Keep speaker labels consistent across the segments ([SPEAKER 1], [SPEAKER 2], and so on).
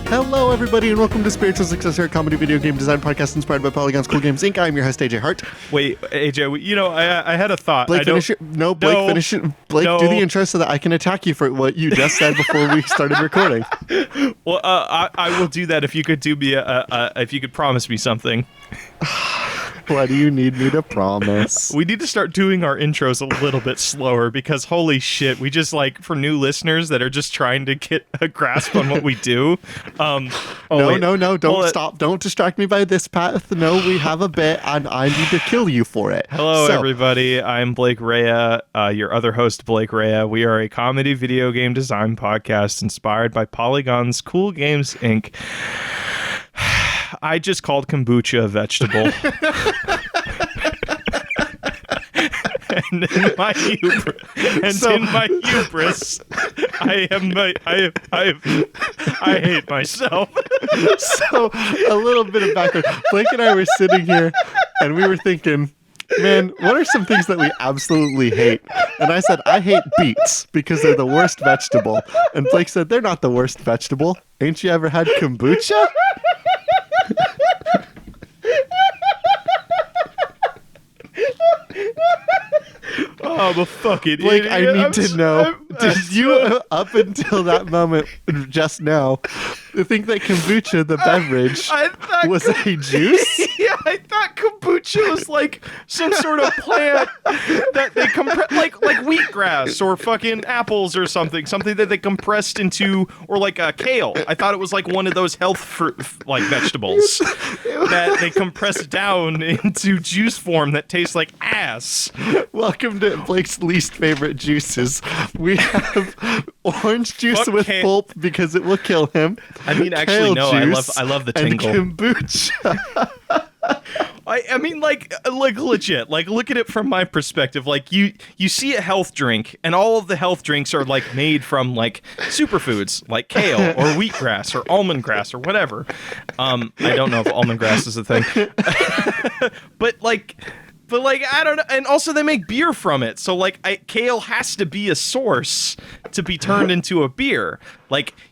[SPEAKER 1] Hello, everybody, and welcome to Spiritual Successor, a comedy video game design podcast inspired by Polygon's Cool Games Inc. I'm your host, AJ Hart.
[SPEAKER 2] Wait, AJ, I had a thought.
[SPEAKER 1] Blake, finish it. No, Blake, finish it. Blake, do the intro so that I can attack you for what you just said before we started recording.
[SPEAKER 2] Well, I will do that if you could do me if you could promise me something.
[SPEAKER 1] What do you need me to promise?
[SPEAKER 2] We need to start doing our intros a little bit slower because holy shit, we just for new listeners that are just trying to get a grasp on what we do.
[SPEAKER 1] No, don't stop. Don't distract me by this path. No, we have a bit and I need to kill you for it.
[SPEAKER 2] Hello, everybody. I'm Blake Rea, your other host, Blake Rea. We are a comedy video game design podcast inspired by Polygon's Cool Games Inc. I just called kombucha a vegetable. And in my hubris, I hate myself.
[SPEAKER 1] So, a little bit of background. Blake and I were sitting here, and we were thinking, man, what are some things that we absolutely hate? And I said, I hate beets because they're the worst vegetable. And Blake said, they're not the worst vegetable. Ain't you ever had kombucha?
[SPEAKER 2] Oh, I'm a fucking
[SPEAKER 1] Blake,
[SPEAKER 2] idiot.
[SPEAKER 1] I need to know, did you, up until that moment just now, think that kombucha, the beverage, was a juice?
[SPEAKER 2] Yeah, I thought kombucha was like some sort of plant that they compress, like wheatgrass or fucking apples or something that they compressed into, or like a kale. I thought it was like one of those health vegetables that they compressed down into juice form that tastes like ass.
[SPEAKER 1] Welcome to Blake's least favorite juices. We have orange juice with pulp because it will kill him.
[SPEAKER 2] I mean, actually, no. I love the tingle.
[SPEAKER 1] And kombucha.
[SPEAKER 2] I mean, legit. Like, look at it from my perspective. Like, you see a health drink, and all of the health drinks are made from superfoods, like kale or wheatgrass or almond grass or whatever. I don't know if almond grass is a thing, but I don't know. And also they make beer from it. So kale has to be a source to be turned into a beer.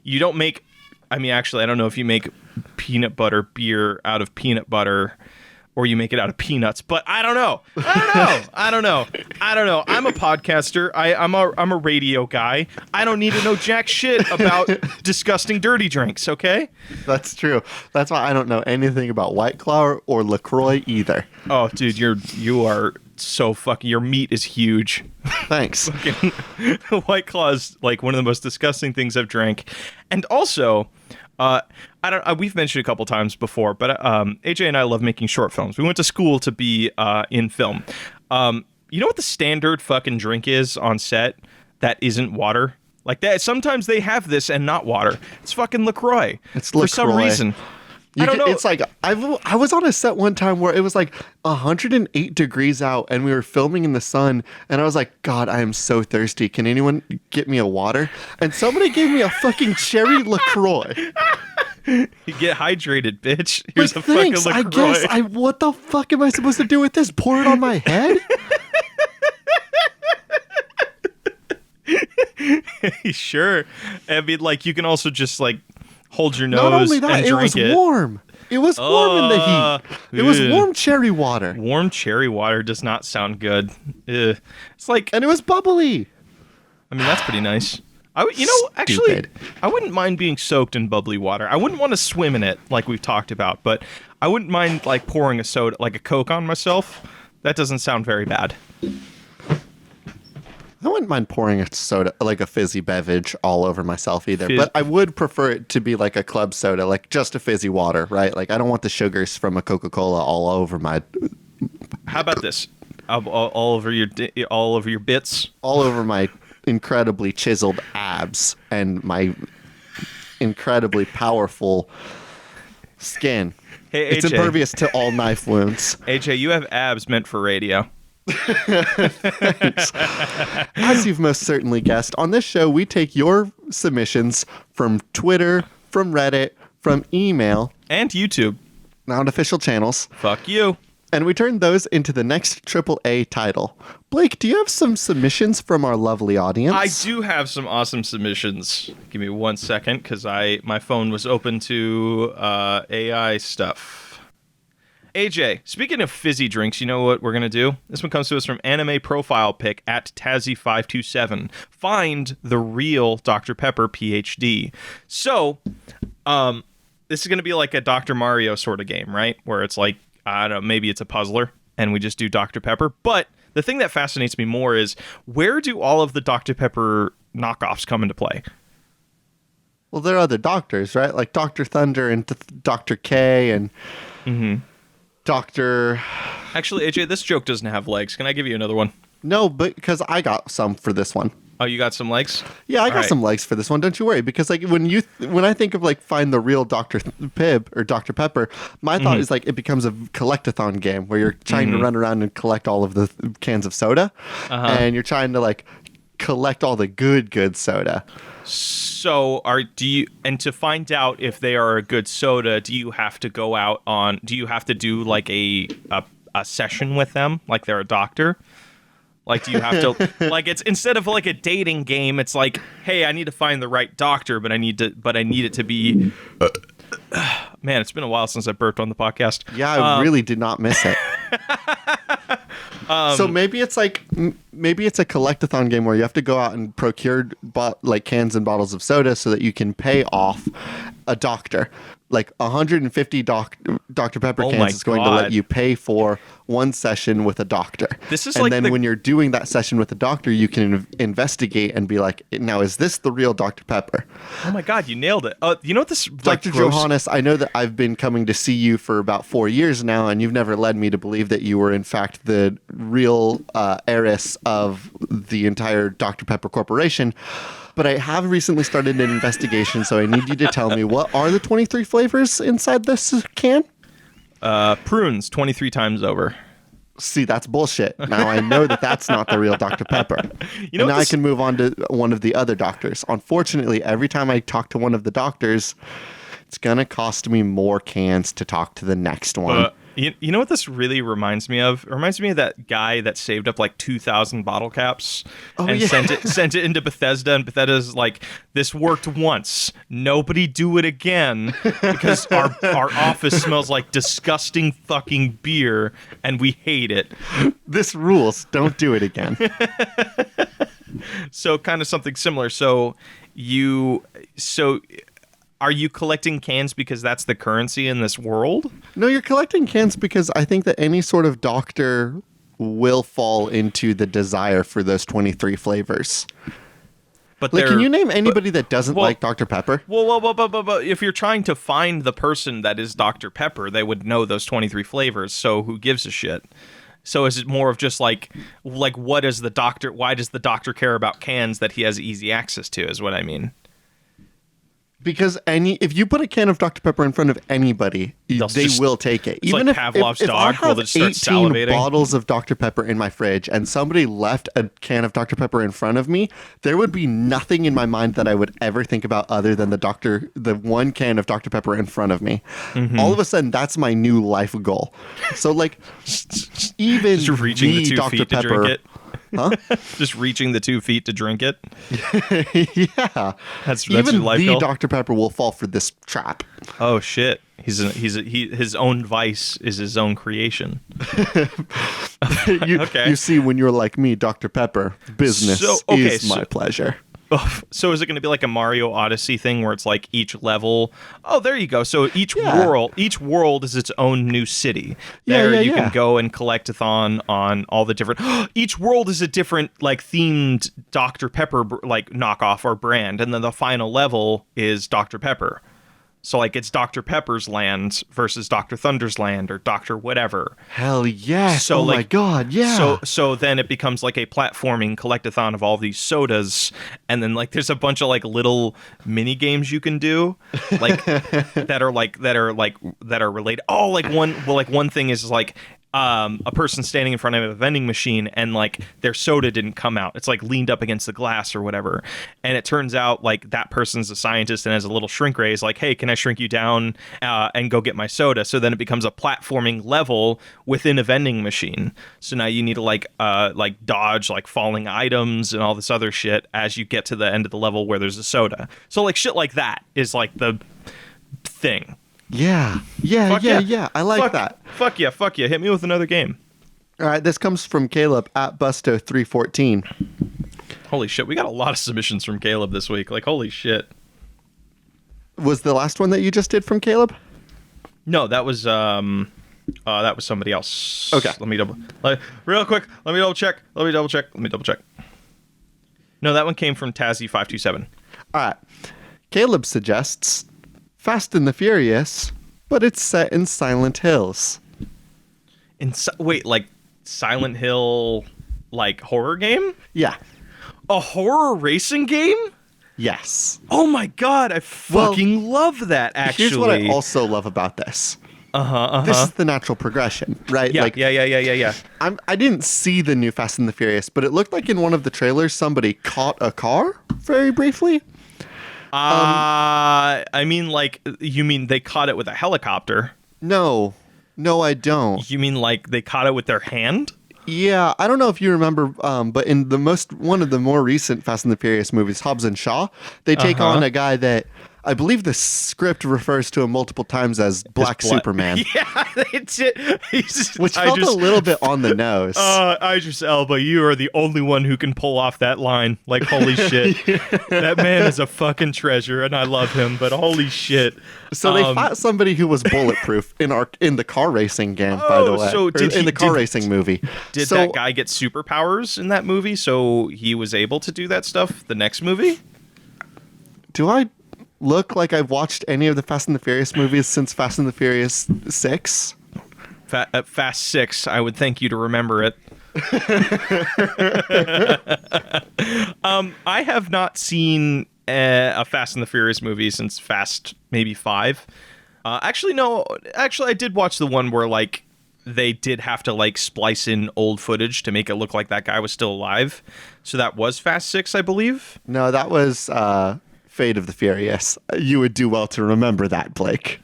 [SPEAKER 2] You don't make, I mean, actually, I don't know if you make peanut butter beer out of peanut butter or you make it out of peanuts, but I don't know. I don't know. I'm a podcaster. I'm a radio guy. I don't need to know jack shit about disgusting dirty drinks, okay?
[SPEAKER 1] That's true. That's why I don't know anything about White Claw or LaCroix either.
[SPEAKER 2] Oh, dude, you are so fucking, your meat is huge.
[SPEAKER 1] Thanks.
[SPEAKER 2] White Claw is one of the most disgusting things I've drank. And also, we've mentioned a couple times before, but AJ and I love making short films. We went to school to be in film. You know what the standard fucking drink is on set that isn't water? Like that. Sometimes they have this and not water. It's fucking LaCroix.
[SPEAKER 1] It's LaCroix.
[SPEAKER 2] For some reason. I don't know.
[SPEAKER 1] It's I was on a set one time where it was 108 degrees out and we were filming in the sun and I was like, God, I am so thirsty. Can anyone get me a water? And somebody gave me a fucking cherry LaCroix.
[SPEAKER 2] You get hydrated, bitch. Here's a fucking LaCroix.
[SPEAKER 1] I guess. What the fuck am I supposed to do with this? Pour it on my head?
[SPEAKER 2] Sure. I mean, you can also just hold your nose.
[SPEAKER 1] Not only that,
[SPEAKER 2] and
[SPEAKER 1] it was warm. It was warm in the heat. It was warm cherry water.
[SPEAKER 2] Warm cherry water does not sound good. Ugh. It's
[SPEAKER 1] and it was bubbly.
[SPEAKER 2] I mean, that's pretty nice. Actually, I wouldn't mind being soaked in bubbly water. I wouldn't want to swim in it like we've talked about, but I wouldn't mind pouring a soda, a Coke on myself. That doesn't sound very bad.
[SPEAKER 1] I wouldn't mind pouring a soda, a fizzy beverage, all over myself either. But I would prefer it to be a club soda, just a fizzy water, right? I don't want the sugars from a Coca-Cola all over my.
[SPEAKER 2] How about this? All over your bits.
[SPEAKER 1] All over my incredibly chiseled abs and my incredibly powerful skin.
[SPEAKER 2] Hey, AJ.
[SPEAKER 1] It's impervious to all knife wounds.
[SPEAKER 2] AJ, you have abs meant for radio.
[SPEAKER 1] As you've most certainly guessed, on this show we take your submissions from Twitter, from Reddit, from email,
[SPEAKER 2] and YouTube,
[SPEAKER 1] non-official channels.
[SPEAKER 2] Fuck you.
[SPEAKER 1] And we turned those into the next AAA title. Blake, do you have some submissions from our lovely audience?
[SPEAKER 2] I do have some awesome submissions. Give me 1 second, because my phone was open to AI stuff. AJ, speaking of fizzy drinks, you know what we're going to do? This one comes to us from Anime Profile Pick at Tazzy527. Find the real Dr. Pepper PhD. So, this is going to be like a Dr. Mario sort of game, right? Where it's like, I don't know, maybe it's a puzzler, and we just do Dr. Pepper. But the thing that fascinates me more is, where do all of the Dr. Pepper knockoffs come into play?
[SPEAKER 1] Well, there are other doctors, right? Like Dr. Thunder and Dr. K and Dr.
[SPEAKER 2] Actually, AJ, this joke doesn't have legs. Can I give you another one?
[SPEAKER 1] No, but because I got some for this one.
[SPEAKER 2] Oh, you got some legs?
[SPEAKER 1] Yeah, I got some legs for this one. Don't you worry. Because like when I think of like find the real Dr. Pibb or Dr. Pepper, my thought is like it becomes a collectathon game where you're trying to run around and collect all of the cans of soda, and you're trying to like collect all the good soda.
[SPEAKER 2] So to find out if they are a good soda, do you have to do like a session with them, like they're a doctor? Like, do you have to, like, it's instead of like a dating game, it's like, hey, I need to find the right doctor, but I need it to be, man, it's been a while since I burped on the podcast.
[SPEAKER 1] Yeah, I really did not miss it. So maybe it's a collectathon game where you have to go out and procure like cans and bottles of soda so that you can pay off a doctor. Like 150 Dr. Pepper cans is going to let you pay for one session with a doctor.
[SPEAKER 2] This is
[SPEAKER 1] and then when you're doing that session with a doctor, you can investigate and be like, now, is this the real Dr. Pepper?
[SPEAKER 2] Oh my God, you nailed it. You know what this...
[SPEAKER 1] Dr. Johannes, I know that I've been coming to see you for about 4 years now, and you've never led me to believe that you were, in fact, the real heiress of the entire Dr. Pepper Corporation. But I have recently started an investigation, so I need you to tell me, what are the 23 flavors inside this can?
[SPEAKER 2] Prunes 23 times over.
[SPEAKER 1] See, that's bullshit. Now I know that that's not the real Dr. Pepper. You know, and now I can move on to one of the other doctors. Unfortunately, every time I talk to one of the doctors, it's going to cost me more cans to talk to the next one.
[SPEAKER 2] You know what this really reminds me of? It reminds me of that guy that saved up like 2,000 bottle caps sent it into Bethesda, and Bethesda's like, this worked once. Nobody do it again because our office smells like disgusting fucking beer and we hate it.
[SPEAKER 1] This rules. Don't do it again.
[SPEAKER 2] So kind of something similar. Are you collecting cans because that's the currency in this world?
[SPEAKER 1] No, you're collecting cans because I think that any sort of doctor will fall into the desire for those 23 flavors. But like, can you name anybody that doesn't like Dr. Pepper?
[SPEAKER 2] Well, if you're trying to find the person that is Dr. Pepper, they would know those 23 flavors, so who gives a shit? So is it more of just like what does the doctor, why does the doctor care about cans that he has easy access to, is what I mean.
[SPEAKER 1] Because if you put a can of Dr. Pepper in front of anybody, they will take it.
[SPEAKER 2] Even like Pavlov's dog,
[SPEAKER 1] I have
[SPEAKER 2] will start
[SPEAKER 1] 18
[SPEAKER 2] salivating.
[SPEAKER 1] Bottles of Dr. Pepper in my fridge and somebody left a can of Dr. Pepper in front of me, there would be nothing in my mind that I would ever think about other than the one can of Dr. Pepper in front of me. Mm-hmm. All of a sudden, that's my new life goal. So like, even
[SPEAKER 2] just reaching the 2
[SPEAKER 1] Dr.
[SPEAKER 2] feet
[SPEAKER 1] Pepper,
[SPEAKER 2] to drink it.
[SPEAKER 1] Huh?
[SPEAKER 2] Just reaching the 2 feet to drink it.
[SPEAKER 1] Yeah,
[SPEAKER 2] that's
[SPEAKER 1] even
[SPEAKER 2] your life
[SPEAKER 1] the
[SPEAKER 2] goal?
[SPEAKER 1] Dr. Pepper will fall for this trap.
[SPEAKER 2] Oh shit! His own vice is his own creation.
[SPEAKER 1] You see, when you're like me, Dr. Pepper, business is my pleasure.
[SPEAKER 2] So is it going to be like a Mario Odyssey thing where it's like each level? Oh, there you go. So each world is its own new city. You can go and collect-a-thon on all the different. Each world is a different like themed Dr. Pepper like knockoff or brand, and then the final level is Dr. Pepper. So, like, it's Dr. Pepper's land versus Dr. Thunder's land or Dr. whatever.
[SPEAKER 1] Hell yes.
[SPEAKER 2] So,
[SPEAKER 1] my God, yeah.
[SPEAKER 2] So then it becomes like a platforming collect-a-thon of all these sodas. And then, like, there's a bunch of, like, little mini games you can do, like, that are related. Oh, like, one thing is, like, a person standing in front of a vending machine and like their soda didn't come out. It's like leaned up against the glass or whatever. And it turns out like that person's a scientist and has a little shrink ray. Is like, hey, can I shrink you down and go get my soda? So then it becomes a platforming level within a vending machine. So now you need to like dodge like falling items and all this other shit as you get to the end of the level where there's a soda. So like shit like that is like the thing.
[SPEAKER 1] Yeah. I like that.
[SPEAKER 2] Fuck yeah. Hit me with another game.
[SPEAKER 1] All right, this comes from Caleb at Busto314.
[SPEAKER 2] Holy shit, we got a lot of submissions from Caleb this week. Like, holy shit.
[SPEAKER 1] Was the last one that you just did from Caleb?
[SPEAKER 2] No, that was somebody else.
[SPEAKER 1] Okay.
[SPEAKER 2] Real quick, let me double check. No, that one came from Tazzy527.
[SPEAKER 1] All right. Caleb suggests Fast and the Furious, but it's set in Silent Hills.
[SPEAKER 2] Wait, like Silent Hill, like horror game?
[SPEAKER 1] Yeah.
[SPEAKER 2] A horror racing game?
[SPEAKER 1] Yes.
[SPEAKER 2] Oh my god, I fucking love that, actually.
[SPEAKER 1] Here's what I also love about this. This is the natural progression, right?
[SPEAKER 2] Yeah,
[SPEAKER 1] like,
[SPEAKER 2] yeah.
[SPEAKER 1] I didn't see the new Fast and the Furious, but it looked like in one of the trailers somebody caught a car very briefly.
[SPEAKER 2] I mean, like, you mean they caught it with a helicopter?
[SPEAKER 1] No, I don't.
[SPEAKER 2] You mean like they caught it with their hand?
[SPEAKER 1] Yeah, I don't know if you remember, but in one of the more recent Fast and the Furious movies, Hobbs and Shaw, they take on a guy that I believe the script refers to him multiple times as Black Superman.
[SPEAKER 2] Yeah, it's it.
[SPEAKER 1] Which felt a little bit on the nose.
[SPEAKER 2] Idris Elba, you are the only one who can pull off that line. Like, holy shit. That man is a fucking treasure, and I love him, but holy shit.
[SPEAKER 1] So they fought somebody who was bulletproof in the car racing game, by the way.
[SPEAKER 2] So
[SPEAKER 1] in the car racing movie.
[SPEAKER 2] Did that guy get superpowers in that movie so he was able to do that stuff the next movie?
[SPEAKER 1] Do I look like I've watched any of the Fast and the Furious movies since Fast and the Furious 6?
[SPEAKER 2] Fast 6, I would thank you to remember it. I have not seen a Fast and the Furious movie since Fast maybe 5. Actually, I did watch the one where like they did have to like splice in old footage to make it look like that guy was still alive. So that was Fast 6, I believe.
[SPEAKER 1] No, that was Fate of the Furious. You would do well to remember that, Blake.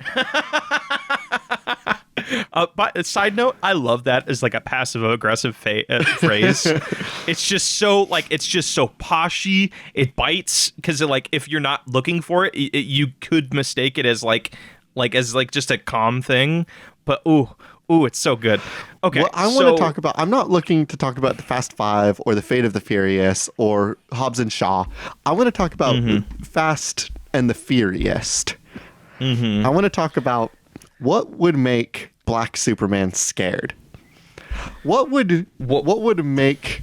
[SPEAKER 2] But side note, I love that as like a passive aggressive phrase. It's just so poshy. It bites because like if you're not looking for it, you could mistake it as like just a calm thing. But ooh, it's so good. Okay,
[SPEAKER 1] well, I want to talk about. I'm not looking to talk about the Fast Five or the Fate of the Furious or Hobbs and Shaw. I want to talk about Fast and the Furious. I want to talk about what would make Black Superman scared. What would make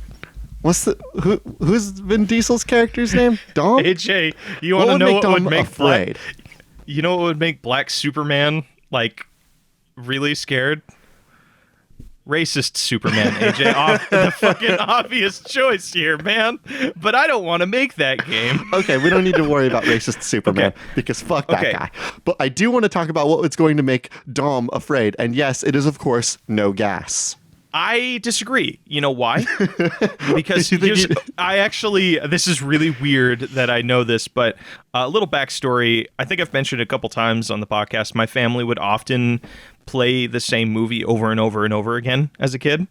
[SPEAKER 1] who's Vin Diesel's character's name? Dom?
[SPEAKER 2] AJ, you want to know what would make
[SPEAKER 1] afraid?
[SPEAKER 2] You know what would make Black Superman like really scared? Racist Superman, AJ. The fucking obvious choice here, man. But I don't want to make that game.
[SPEAKER 1] Okay, we don't need to worry about racist Superman because fuck that guy. But I do want to talk about what it's going to make Dom afraid. And yes, it is, of course, no gas.
[SPEAKER 2] I disagree. You know why? Because this is really weird that I know this, but a little backstory. I think I've mentioned a couple times on the podcast. My family would often play the same movie over and over and over again as a kid.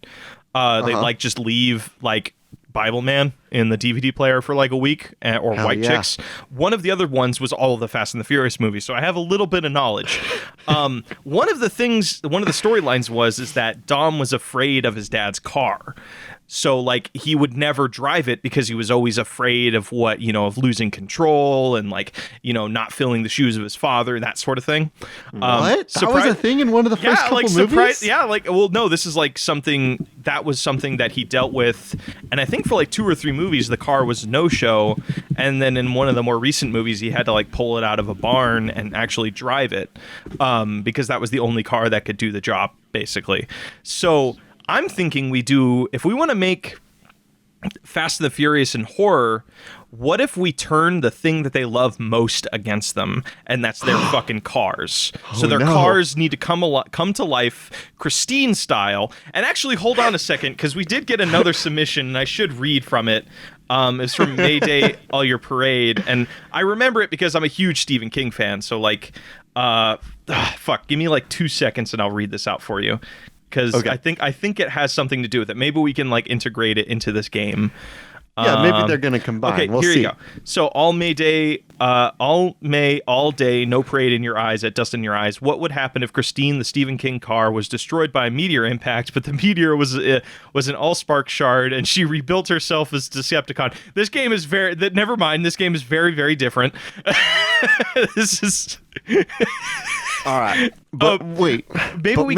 [SPEAKER 2] They'd like just leave like Bible Man in the DVD player for like a week, or
[SPEAKER 1] Hell
[SPEAKER 2] White
[SPEAKER 1] yeah.
[SPEAKER 2] Chicks. One of the other ones was all of the Fast and the Furious movies, so I have a little bit of knowledge. One of the storylines is that Dom was afraid of his dad's car. So like he would never drive it because he was always afraid of of losing control and like, not filling the shoes of his father, that sort of thing.
[SPEAKER 1] What? That was a thing in one of the first couple movies?
[SPEAKER 2] No, this is like something that he dealt with. And I think for like 2 or 3 movies, the car was no show. And then in one of the more recent movies, he had to like pull it out of a barn and actually drive it because that was the only car that could do the job, basically. So I'm thinking if we want to make Fast and the Furious and horror, what if we turn the thing that they love most against them, and that's their fucking cars? So their cars need to come to life, Christine style. And actually, hold on a second, because we did get another submission, and I should read from it. It's from Mayday All Your Parade, and I remember it because I'm a huge Stephen King fan. So like, give me like 2 seconds, and I'll read this out for you. Because I think it has something to do with it. Maybe we can like integrate it into this game.
[SPEAKER 1] Yeah, maybe they're going to combine.
[SPEAKER 2] Okay,
[SPEAKER 1] we'll
[SPEAKER 2] here
[SPEAKER 1] see.
[SPEAKER 2] you go. So all day, no parade in your eyes, at dust in your eyes. What would happen if Christine, the Stephen King car, was destroyed by a meteor impact, but the meteor was an Allspark shard, and she rebuilt herself as Decepticon? This game is never mind. This game is very, very different. This is.
[SPEAKER 1] All right, but wait.
[SPEAKER 2] Maybe we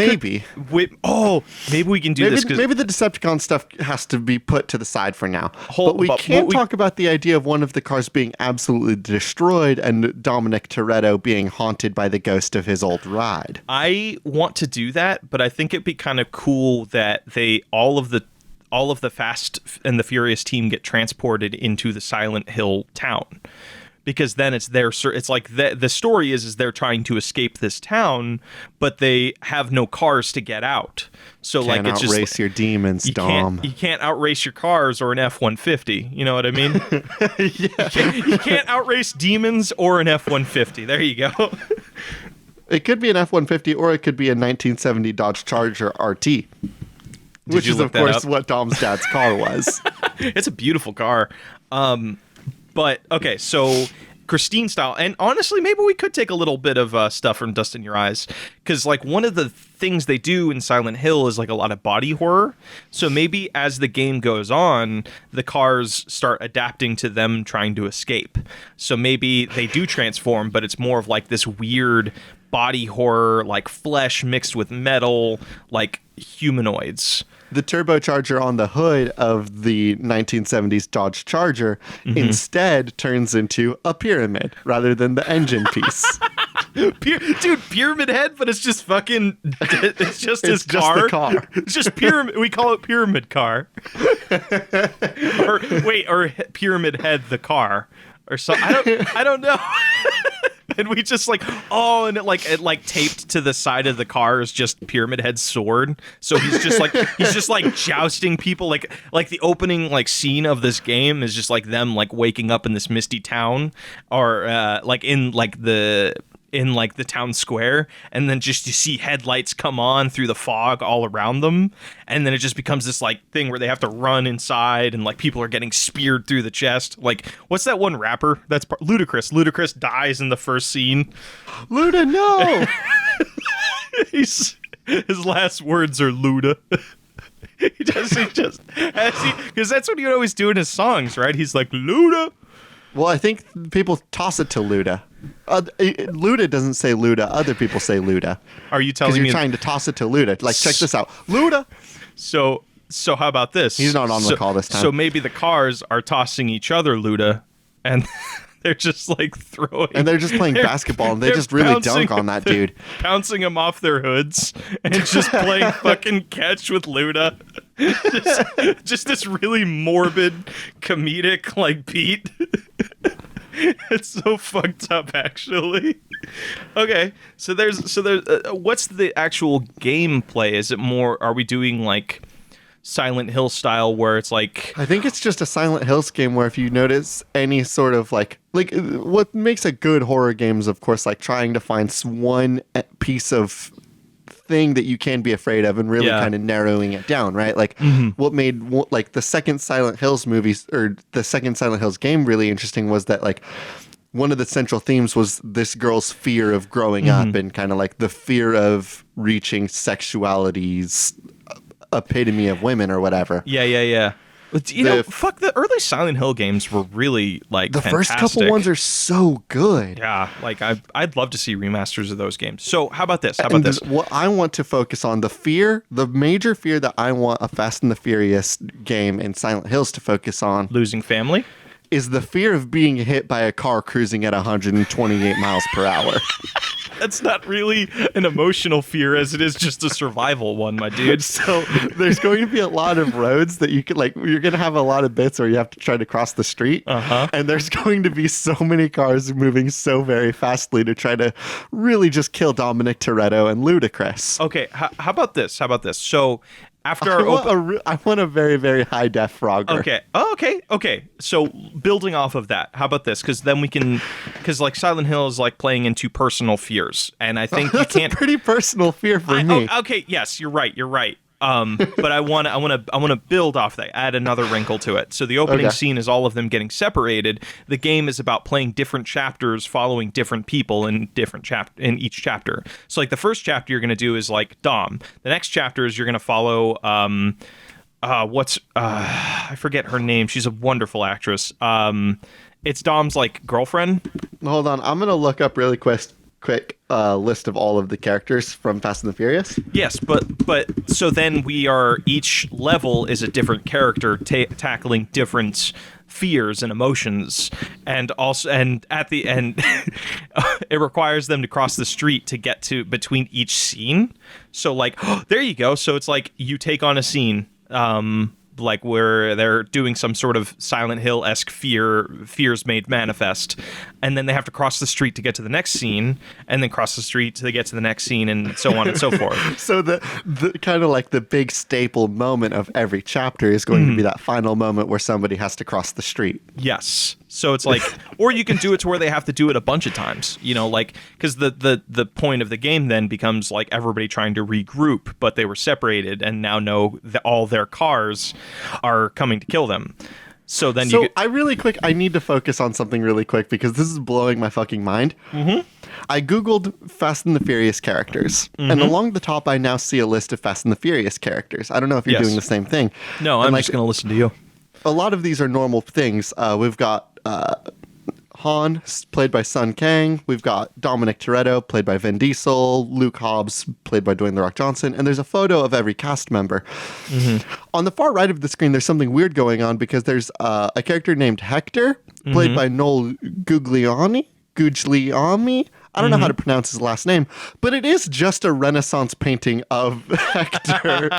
[SPEAKER 2] can do this.
[SPEAKER 1] Maybe the Decepticon stuff has to be put to the side for now. But we can talk about the idea of one of the cars being absolutely destroyed and Dominic Toretto being haunted by the ghost of his old ride.
[SPEAKER 2] I want to do that, but I think it'd be kind of cool that all of the Fast and the Furious team get transported into the Silent Hill town. Because then it's like the story is they're trying to escape this town, but they have no cars to get out. So
[SPEAKER 1] can't
[SPEAKER 2] like it's just
[SPEAKER 1] outrace your demons, Dom.
[SPEAKER 2] You can't outrace your cars or an F-150. You know what I mean?
[SPEAKER 1] Yeah.
[SPEAKER 2] You can't outrace demons or an F-150. There you go.
[SPEAKER 1] It could be an F-150 or it could be a 1970 Dodge Charger RT. Which is, of course, what Dom's dad's car was.
[SPEAKER 2] It's a beautiful car. But, okay, so Christine style. And honestly, maybe we could take a little bit of stuff from Dust in Your Eyes. Because, like, one of the things they do in Silent Hill is, like, a lot of body horror. So maybe as the game goes on, the cars start adapting to them trying to escape. So maybe they do transform, but it's more of, like, this weird body horror, like, flesh mixed with metal, like, humanoids.
[SPEAKER 1] The turbocharger on the hood of the 1970s Dodge Charger instead turns into a pyramid rather than the engine piece.
[SPEAKER 2] Dude, Pyramid Head, but it's just fucking, it's just his car.
[SPEAKER 1] The car.
[SPEAKER 2] It's just pyramid. We call it Pyramid Car. or Pyramid Head the car. Or so I don't know. And we just like, and it taped to the side of the car is just Pyramid Head's sword. So he's just like jousting people. Like the opening like scene of this game is just like them like waking up in this misty town, or in the town square, and then just you see headlights come on through the fog all around them, and then it just becomes this like thing where they have to run inside, and like people are getting speared through the chest. Like, what's that one rapper? That's Ludacris. Ludacris dies in the first scene.
[SPEAKER 1] Luda, no!
[SPEAKER 2] His last words are Luda. Because that's what he would always do in his songs, right? He's like, Luda.
[SPEAKER 1] Well, I think people toss it to Luda. Luda doesn't say Luda. Other people say Luda.
[SPEAKER 2] Are you telling me?
[SPEAKER 1] Because you're trying to toss it to Luda. Like, check this out. Luda!
[SPEAKER 2] So how about this?
[SPEAKER 1] He's not on the call this time.
[SPEAKER 2] So maybe the cars are tossing each other Luda, and they're just like throwing.
[SPEAKER 1] And they're just playing basketball, and they just really dunk on that dude.
[SPEAKER 2] Pouncing them off their hoods, and just playing fucking catch with Luda. Just this really morbid, comedic, like, beat. It's so fucked up, actually. Okay, so there's what's the actual gameplay? Is it more? Are we doing like Silent Hill style, where it's like?
[SPEAKER 1] I think it's just a Silent Hills game where if you notice any sort of like what makes a good horror game is, of course, like trying to find one piece of thing that you can be afraid of and really kind of narrowing it down, right? Like what made like the second Silent Hills movies or the second Silent Hills game really interesting was that like one of the central themes was this girl's fear of growing up and kind of like the fear of reaching sexuality's epitome of women or whatever.
[SPEAKER 2] Yeah. You know, fuck, the early Silent Hill games were really like
[SPEAKER 1] the
[SPEAKER 2] fantastic.
[SPEAKER 1] first couple ones are so good.
[SPEAKER 2] Yeah, like I'd love to see remasters of those games. So how about this?
[SPEAKER 1] What I want to focus on, the major fear that I want a Fast and the Furious game in Silent Hills to focus on,
[SPEAKER 2] losing family,
[SPEAKER 1] is the fear of being hit by a car cruising at 128 miles per hour.
[SPEAKER 2] That's not really an emotional fear as it is just a survival one, my dude.
[SPEAKER 1] So there's going to be a lot of roads that you could you're going to have a lot of bits where you have to try to cross the street. And there's going to be so many cars moving so very fastly to try to really just kill Dominic Toretto and Ludacris.
[SPEAKER 2] Okay, how about this? So after
[SPEAKER 1] I want a very, very high def Frogger.
[SPEAKER 2] Okay. Oh, okay. So building off of that, how about this? Because then we can, because like Silent Hill is like playing into personal fears, and I think
[SPEAKER 1] That's
[SPEAKER 2] you can't.
[SPEAKER 1] a pretty personal fear for me.
[SPEAKER 2] Okay. Yes, you're right. But I want to build off that, add another wrinkle to it. So the opening scene is all of them getting separated. The game is about playing different chapters, following different people in in each chapter. So like the first chapter you're going to do is like Dom. The next chapter is you're going to follow I forget her name. She's a wonderful actress. It's Dom's like girlfriend.
[SPEAKER 1] Hold on, I'm going to look up really quick list of all of the characters from Fast and the Furious.
[SPEAKER 2] Yes, but so then each level is a different character tackling different fears and emotions, and at the end it requires them to cross the street to get to between each scene. So like there you go. So it's like you take on a scene like where they're doing some sort of Silent Hill-esque fears made manifest, and then they have to cross the street to get to the next scene, and then cross the street to get to the next scene, and so on and so forth.
[SPEAKER 1] So the kind of like the big staple moment of every chapter is going to be that final moment where somebody has to cross the street.
[SPEAKER 2] Yes. So it's like, or you can do it to where they have to do it a bunch of times, like, because the point of the game then becomes like everybody trying to regroup, but they were separated and now know that all their cars are coming to kill them. So then I need to focus
[SPEAKER 1] on something really quick because this is blowing my fucking mind. I Googled Fast and the Furious characters, and along the top I now see a list of Fast and the Furious characters. I don't know if you're doing the same thing.
[SPEAKER 2] No, I'm just going to listen to you.
[SPEAKER 1] A lot of these are normal things. We've got Han, played by Sun Kang. We've got Dominic Toretto, played by Vin Diesel. Luke Hobbs, played by Dwayne The Rock Johnson. And there's a photo of every cast member. On the far right of the screen, there's something weird going on because there's a character named Hector, played by Noel Guglielmi. I don't know how to pronounce his last name, but it is just a Renaissance painting of Hector.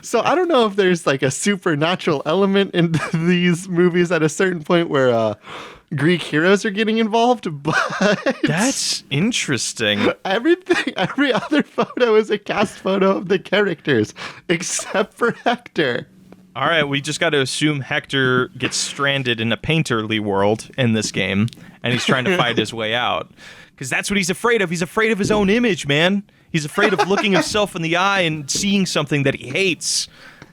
[SPEAKER 1] So I don't know if there's like a supernatural element in these movies at a certain point where Greek heroes are getting involved, but
[SPEAKER 2] that's interesting.
[SPEAKER 1] Every other photo is a cast photo of the characters except for Hector.
[SPEAKER 2] All right, we just got to assume Hector gets stranded in a painterly world in this game, and he's trying to fight his way out. Because that's what he's afraid of. He's afraid of his own image, man. He's afraid of looking himself in the eye and seeing something that he hates.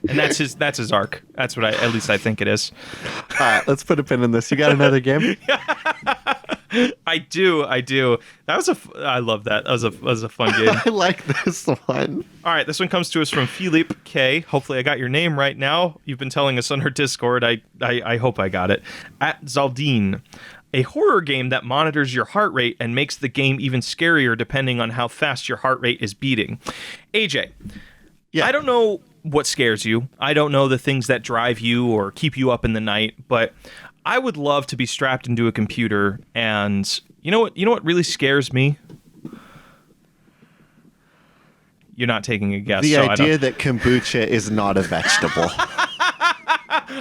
[SPEAKER 2] And that's his arc. That's what at least I think it is.
[SPEAKER 1] All right, let's put a pin in this. You got another game?
[SPEAKER 2] I do. I love that. That was a fun game.
[SPEAKER 1] I like this one.
[SPEAKER 2] All right, this one comes to us from Philippe K. Hopefully I got your name right now. You've been telling us on our Discord. I hope I got it. At Zaldine. A horror game that monitors your heart rate and makes the game even scarier depending on how fast your heart rate is beating. AJ,
[SPEAKER 1] yeah.
[SPEAKER 2] I don't know what scares you. I don't know the things that drive you or keep you up in the night, but I would love to be strapped into a computer, and you know what really scares me? You're not taking a guess.
[SPEAKER 1] The idea that kombucha is not a vegetable.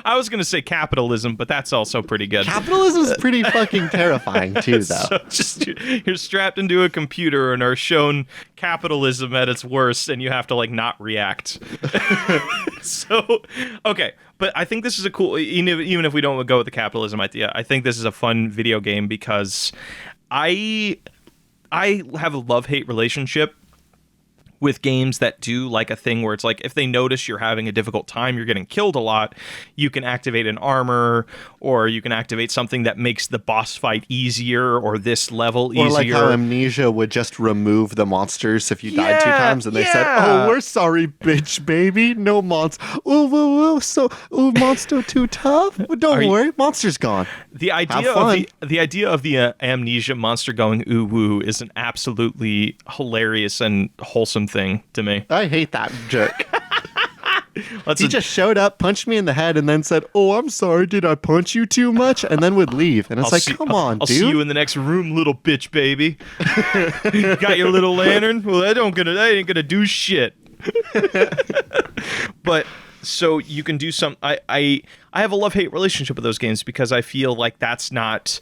[SPEAKER 2] I was going to say capitalism, but that's also pretty good.
[SPEAKER 1] Capitalism is pretty fucking terrifying too, though.
[SPEAKER 2] So you're strapped into a computer and are shown capitalism at its worst, and you have to like not react. So, okay, but I think this is a cool. Even if we don't go with the capitalism idea, I think this is a fun video game because I have a love-hate relationship with games that do like a thing where it's like if they notice you're having a difficult time, you're getting killed a lot, you can activate an armor, or you can activate something that makes the boss fight easier or this level easier.
[SPEAKER 1] Or like how Amnesia would just remove the monsters if you died 2 times, and they said, "Oh, we're sorry, bitch, baby, no monster. Monster too tough. Don't worry, monster's gone."
[SPEAKER 2] The idea of the Amnesia monster going ooh woo is an absolutely hilarious and wholesome thing to me.
[SPEAKER 1] I hate that jerk.
[SPEAKER 2] That's
[SPEAKER 1] He just showed up, punched me in the head, and then said, "Oh, I'm sorry. Did I punch you too much?" And then would leave. And it's come on,
[SPEAKER 2] I'll
[SPEAKER 1] dude.
[SPEAKER 2] see you in the next room, little bitch, baby. Got your little lantern? Well, that ain't gonna do shit. But so you can do some. I have a love-hate relationship with those games because I feel like that's not.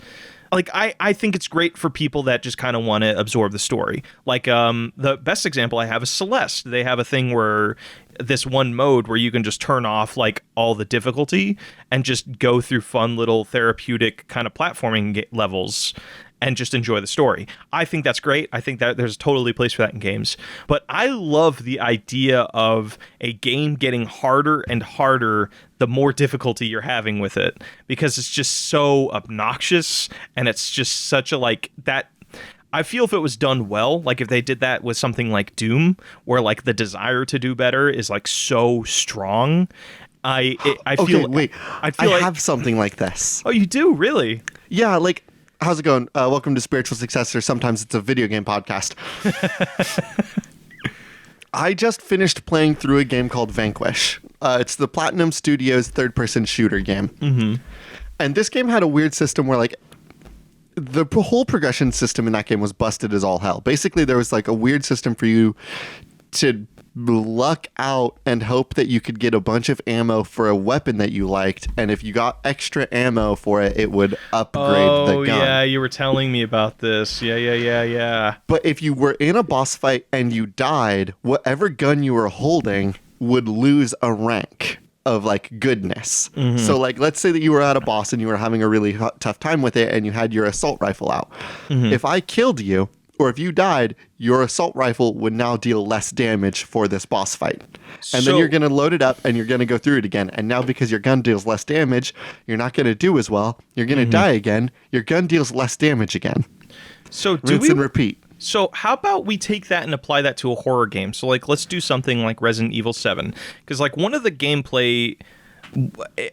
[SPEAKER 2] Like, I think it's great for people that just kind of want to absorb the story. Like, the best example I have is Celeste. They have a thing where this one mode where you can just turn off, like, all the difficulty and just go through fun little therapeutic kind of platforming levels and just enjoy the story. I think that's great. I think that there's totally a place for that in games. But I love the idea of a game getting harder and harder the more difficulty you're having with it, because it's just so obnoxious, and it's just such a, like, that... I feel if it was done well, like if they did that with something like Doom, where like the desire to do better is like so strong, I feel...
[SPEAKER 1] Okay, wait.
[SPEAKER 2] I feel like...
[SPEAKER 1] have something like this.
[SPEAKER 2] Oh, you do? Really?
[SPEAKER 1] Yeah, like... How's it going? Welcome to Spiritual Successor. Sometimes it's a video game podcast. I just finished playing through a game called Vanquish. It's the Platinum Studios third-person shooter game. Mm-hmm. And this game had a weird system where, like, the whole progression system in that game was busted as all hell. Basically, there was, like, a weird system for you to luck out and hope that you could get a bunch of ammo for a weapon that you liked, and if you got extra ammo for it, it would upgrade the gun.
[SPEAKER 2] Oh, yeah, you were telling me about this. Yeah.
[SPEAKER 1] But if you were in a boss fight and you died, whatever gun you were holding would lose a rank of, like, goodness. Mm-hmm. So, like, let's say that you were at a boss and you were having a really tough time with it and you had your assault rifle out. Mm-hmm. If I killed you, or if you died, your assault rifle would now deal less damage for this boss fight. And then you're going to load it up and you're going to go through it again. And now because your gun deals less damage, you're not going to do as well. You're going to die again. Your gun deals less damage again.
[SPEAKER 2] So
[SPEAKER 1] rinse and repeat.
[SPEAKER 2] So how about we take that and apply that to a horror game? So, like, let's do something like Resident Evil 7. Because, like, one of the gameplay...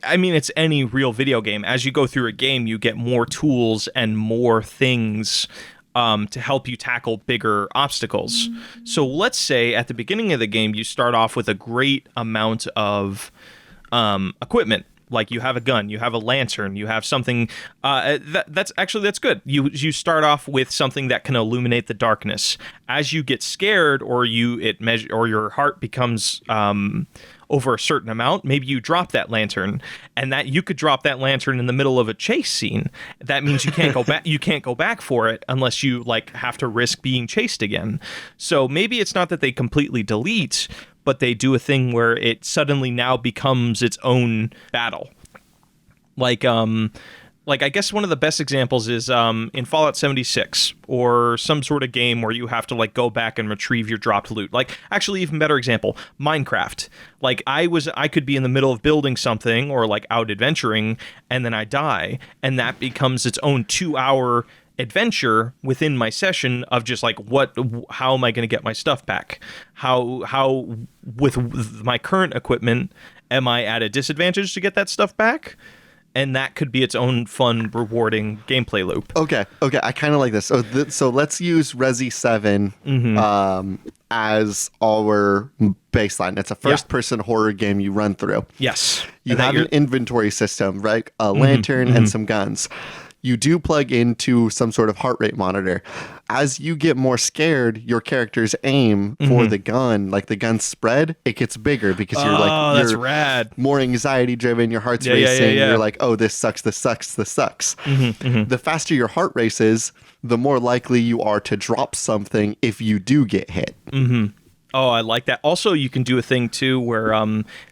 [SPEAKER 2] I mean, it's any real video game. As you go through a game, you get more tools and more things... to help you tackle bigger obstacles. So let's say at the beginning of the game, you start off with a great amount of equipment. Like you have a gun, you have a lantern, you have something that's good. You start off with something that can illuminate the darkness. As you get scared, or your heart becomes over a certain amount, maybe you drop that lantern, and that you could drop that lantern in the middle of a chase scene. That means you can't go back. You can't go back for it unless you like have to risk being chased again. So maybe it's not that they completely delete, but they do a thing where it suddenly now becomes its own battle. Like I guess one of the best examples is in Fallout 76, or some sort of game where you have to like go back and retrieve your dropped loot. Like, actually, even better example, Minecraft. Like I could be in the middle of building something or like out adventuring, and then I die, and that becomes its own 2-hour adventure within my session of just like how am I going to get my stuff back? How with my current equipment am I at a disadvantage to get that stuff back? And that could be its own fun, rewarding gameplay loop.
[SPEAKER 1] Okay. I kind of like this. So let's use Resi 7 as our baseline. It's a first-person horror game you run through.
[SPEAKER 2] Yes.
[SPEAKER 1] You have an inventory system, right? A lantern and some guns. You do plug into some sort of heart rate monitor. As you get more scared, your character's aim for the gun, like the gun spread, it gets bigger because you're
[SPEAKER 2] that's rad.
[SPEAKER 1] More anxiety driven, your heart's racing. You're like, oh, this sucks. The faster your heart races, the more likely you are to drop something if you do get hit.
[SPEAKER 2] Oh, I like that. Also, you can do a thing, too, where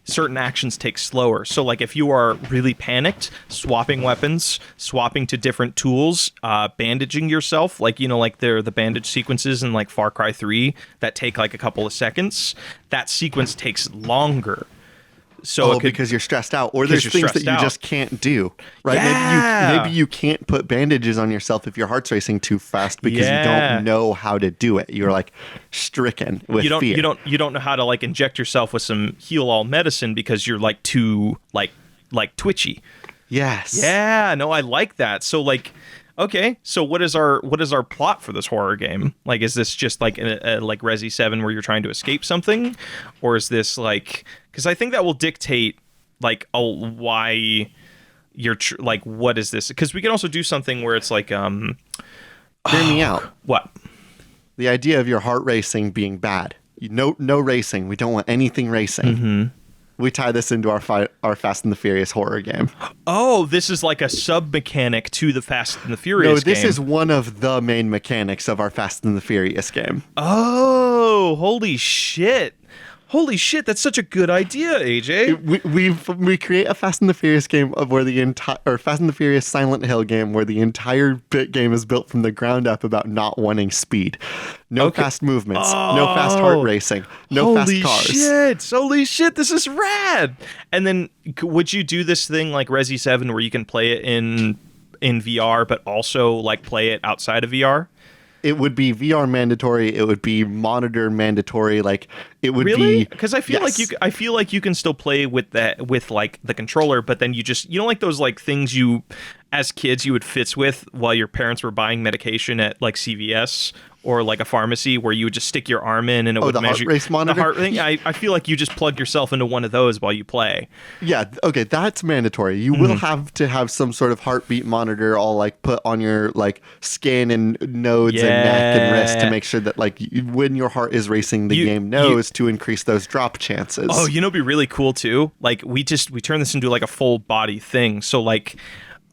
[SPEAKER 2] certain actions take slower. So, like, if you are really panicked, swapping weapons, swapping to different tools, bandaging yourself, like, you know, like the bandage sequences in, like, Far Cry 3 that take, like, a couple of seconds, that sequence takes longer. So
[SPEAKER 1] because you're stressed out, or there's things that you just can't do, right?
[SPEAKER 2] Yeah.
[SPEAKER 1] Maybe you can't put bandages on yourself if your heart's racing too fast because you don't know how to do it. You're like stricken with fear.
[SPEAKER 2] You don't know how to like inject yourself with some heal all medicine because you're like too like twitchy.
[SPEAKER 1] Yes.
[SPEAKER 2] Yeah. No, I like that. So like, Okay, so what is our plot for this horror game? Like, is this just like like Resi 7 where you're trying to escape something, or is this like, because I think that will dictate like why you're like, what is this? Because we can also do something where it's like
[SPEAKER 1] Hear me out.
[SPEAKER 2] what?
[SPEAKER 1] The idea of your heart racing being bad. No racing. We don't want anything racing.
[SPEAKER 2] Mm-hmm.
[SPEAKER 1] We tie this into our Fast and the Furious horror game.
[SPEAKER 2] Oh, this is like a sub mechanic to the Fast and the Furious game.
[SPEAKER 1] No, this is one of the main mechanics of our Fast and the Furious game.
[SPEAKER 2] Oh, holy shit. Holy shit, that's such a good idea, AJ.
[SPEAKER 1] We create a Fast and the Furious game of where the entire, or Fast and the Furious Silent Hill game where the entire game is built from the ground up about not wanting speed. No fast movements, no fast heart racing, no fast cars.
[SPEAKER 2] Holy shit, this is rad. And then would you do this thing like Resi 7 where you can play it in VR but also like play it outside of VR?
[SPEAKER 1] It would be VR mandatory. It would be monitor mandatory. Like it would
[SPEAKER 2] really?
[SPEAKER 1] be
[SPEAKER 2] Because I feel like you can still play with that with like the controller, but then you know like those like things you as kids you would fitz with while your parents were buying medication at like CVS or like a pharmacy where you would just stick your arm in and it would
[SPEAKER 1] the
[SPEAKER 2] measure
[SPEAKER 1] heart race monitor.
[SPEAKER 2] The heart thing. I feel like you just plug yourself into one of those while you play.
[SPEAKER 1] Yeah, okay, that's mandatory. You will have to have some sort of heartbeat monitor all like put on your like skin and nodes and neck and wrist to make sure that like when your heart is racing, the game knows to increase those drop chances.
[SPEAKER 2] Oh, you know, it'd be really cool too. Like we turn this into like a full body thing. So like,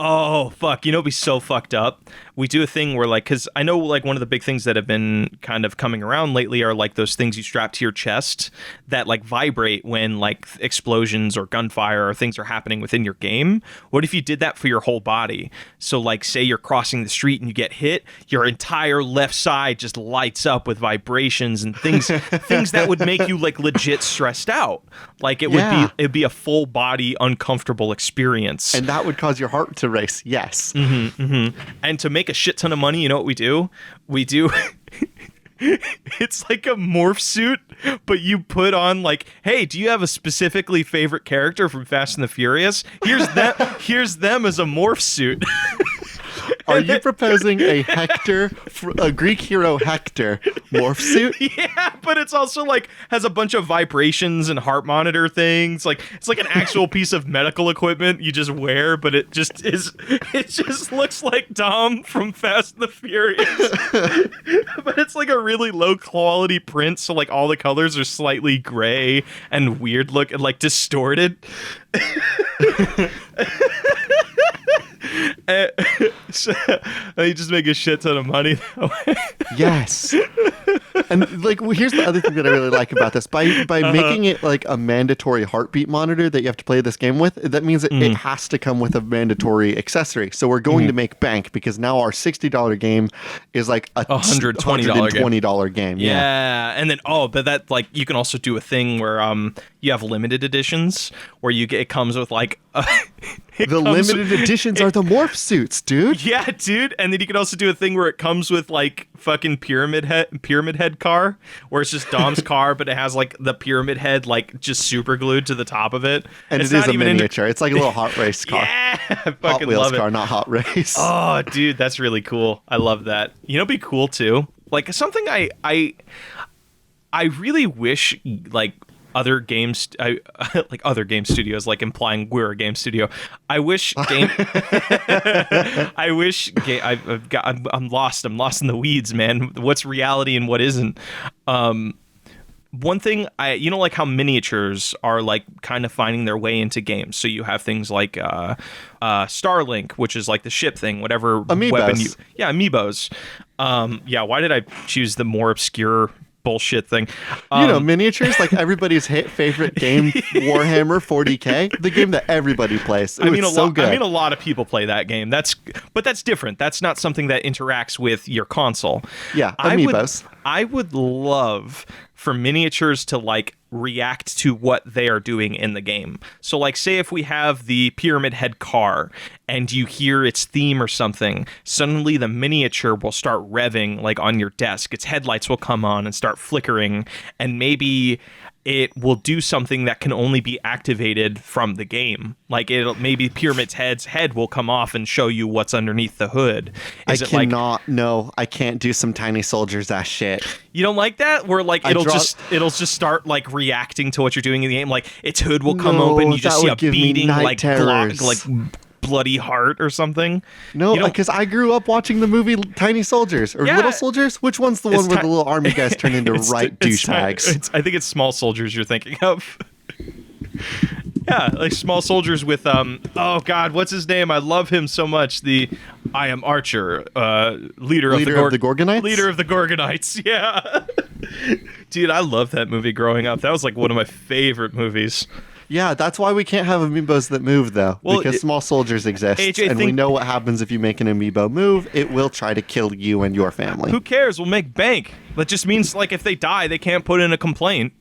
[SPEAKER 2] oh fuck, you know, it'd be so fucked up. We do a thing where like, because I know like one of the big things that have been kind of coming around lately are like those things you strap to your chest that like vibrate when like explosions or gunfire or things are happening within your game. What if you did that for your whole body? So like say you're crossing the street and you get hit, your entire left side just lights up with vibrations and things that would make you like legit stressed out. Like it'd be a full body uncomfortable experience.
[SPEAKER 1] And that would cause your heart to race. Yes.
[SPEAKER 2] Mm-hmm, mm-hmm. And to make a shit ton of money, you know what we do? It's like a morph suit, but you put on like, hey, do you have a specifically favorite character from Fast and the Furious? Here's them as a morph suit.
[SPEAKER 1] Are you proposing a Greek hero Hector morph suit?
[SPEAKER 2] Yeah, but it's also like has a bunch of vibrations and heart monitor things. Like it's like an actual piece of medical equipment you just wear, but it just looks like Dom from Fast and the Furious. But it's like a really low quality print, so like all the colors are slightly gray and weird look and like distorted. So you just make a shit ton of money that way.
[SPEAKER 1] Yes. And like here's the other thing that I really like about this. By making it like a mandatory heartbeat monitor that you have to play this game with, that means it has to come with a mandatory accessory. So we're going to make bank because now our $60 game is like a $120 game.
[SPEAKER 2] Yeah. And then but that like you can also do a thing where you have limited editions where it comes with like
[SPEAKER 1] limited editions are the morph suits, dude.
[SPEAKER 2] Yeah, dude. And then you can also do a thing where it comes with like fucking pyramid head car, where it's just Dom's car, but it has like the pyramid head like just super glued to the top of it.
[SPEAKER 1] And it is a miniature. It's like a little hot race car.
[SPEAKER 2] Yeah, I fucking
[SPEAKER 1] Hot Wheels
[SPEAKER 2] love it.
[SPEAKER 1] car, not hot race.
[SPEAKER 2] Oh, dude, that's really cool. I love that. You know, it'd be cool too. Like something I really wish like other games, like other game studios, like implying we're a game studio. I'm lost. I'm lost in the weeds, man. What's reality and what isn't? One thing like how miniatures are like kind of finding their way into games. So you have things like Starlink, which is like the ship thing, whatever
[SPEAKER 1] Amiibos.
[SPEAKER 2] Weapon amiibos. Why did I choose the more obscure bullshit thing?
[SPEAKER 1] Miniatures, like everybody's favorite game, Warhammer 40K, the game that everybody plays. Ooh, it's so good.
[SPEAKER 2] I mean, a lot of people play that game. That's different. That's not something that interacts with your console.
[SPEAKER 1] Yeah, amiibos.
[SPEAKER 2] I would love for miniatures to like react to what they are doing in the game. So like say if we have the pyramid head car and you hear its theme or something, suddenly the miniature will start revving like on your desk. Its headlights will come on and start flickering, and maybe it will do something that can only be activated from the game. Like maybe Pyramid's head will come off and show you what's underneath the hood.
[SPEAKER 1] No, I can't do some tiny soldiers ass shit.
[SPEAKER 2] You don't like that? Where like it'll just start like reacting to what you're doing in the game. Like its hood will come open, you just see a beating like bloody heart or something.
[SPEAKER 1] No, because I grew up watching the movie Tiny Soldiers or Little Soldiers. Which one's the one where the little army guys turn into douchebags?
[SPEAKER 2] I think it's Small Soldiers you're thinking of. Yeah, like Small Soldiers with oh god, what's his name? I love him so much. I am Archer, leader of the
[SPEAKER 1] Gorgonites.
[SPEAKER 2] Leader of the Gorgonites. Yeah, dude, I love that movie growing up. That was like one of my favorite movies.
[SPEAKER 1] Yeah, that's why we can't have amiibos that move, though. Well, because small soldiers exist, AJ, we know what happens if you make an amiibo move. It will try to kill you and your family.
[SPEAKER 2] Who cares? We'll make bank. That just means, like, if they die, they can't put in a complaint.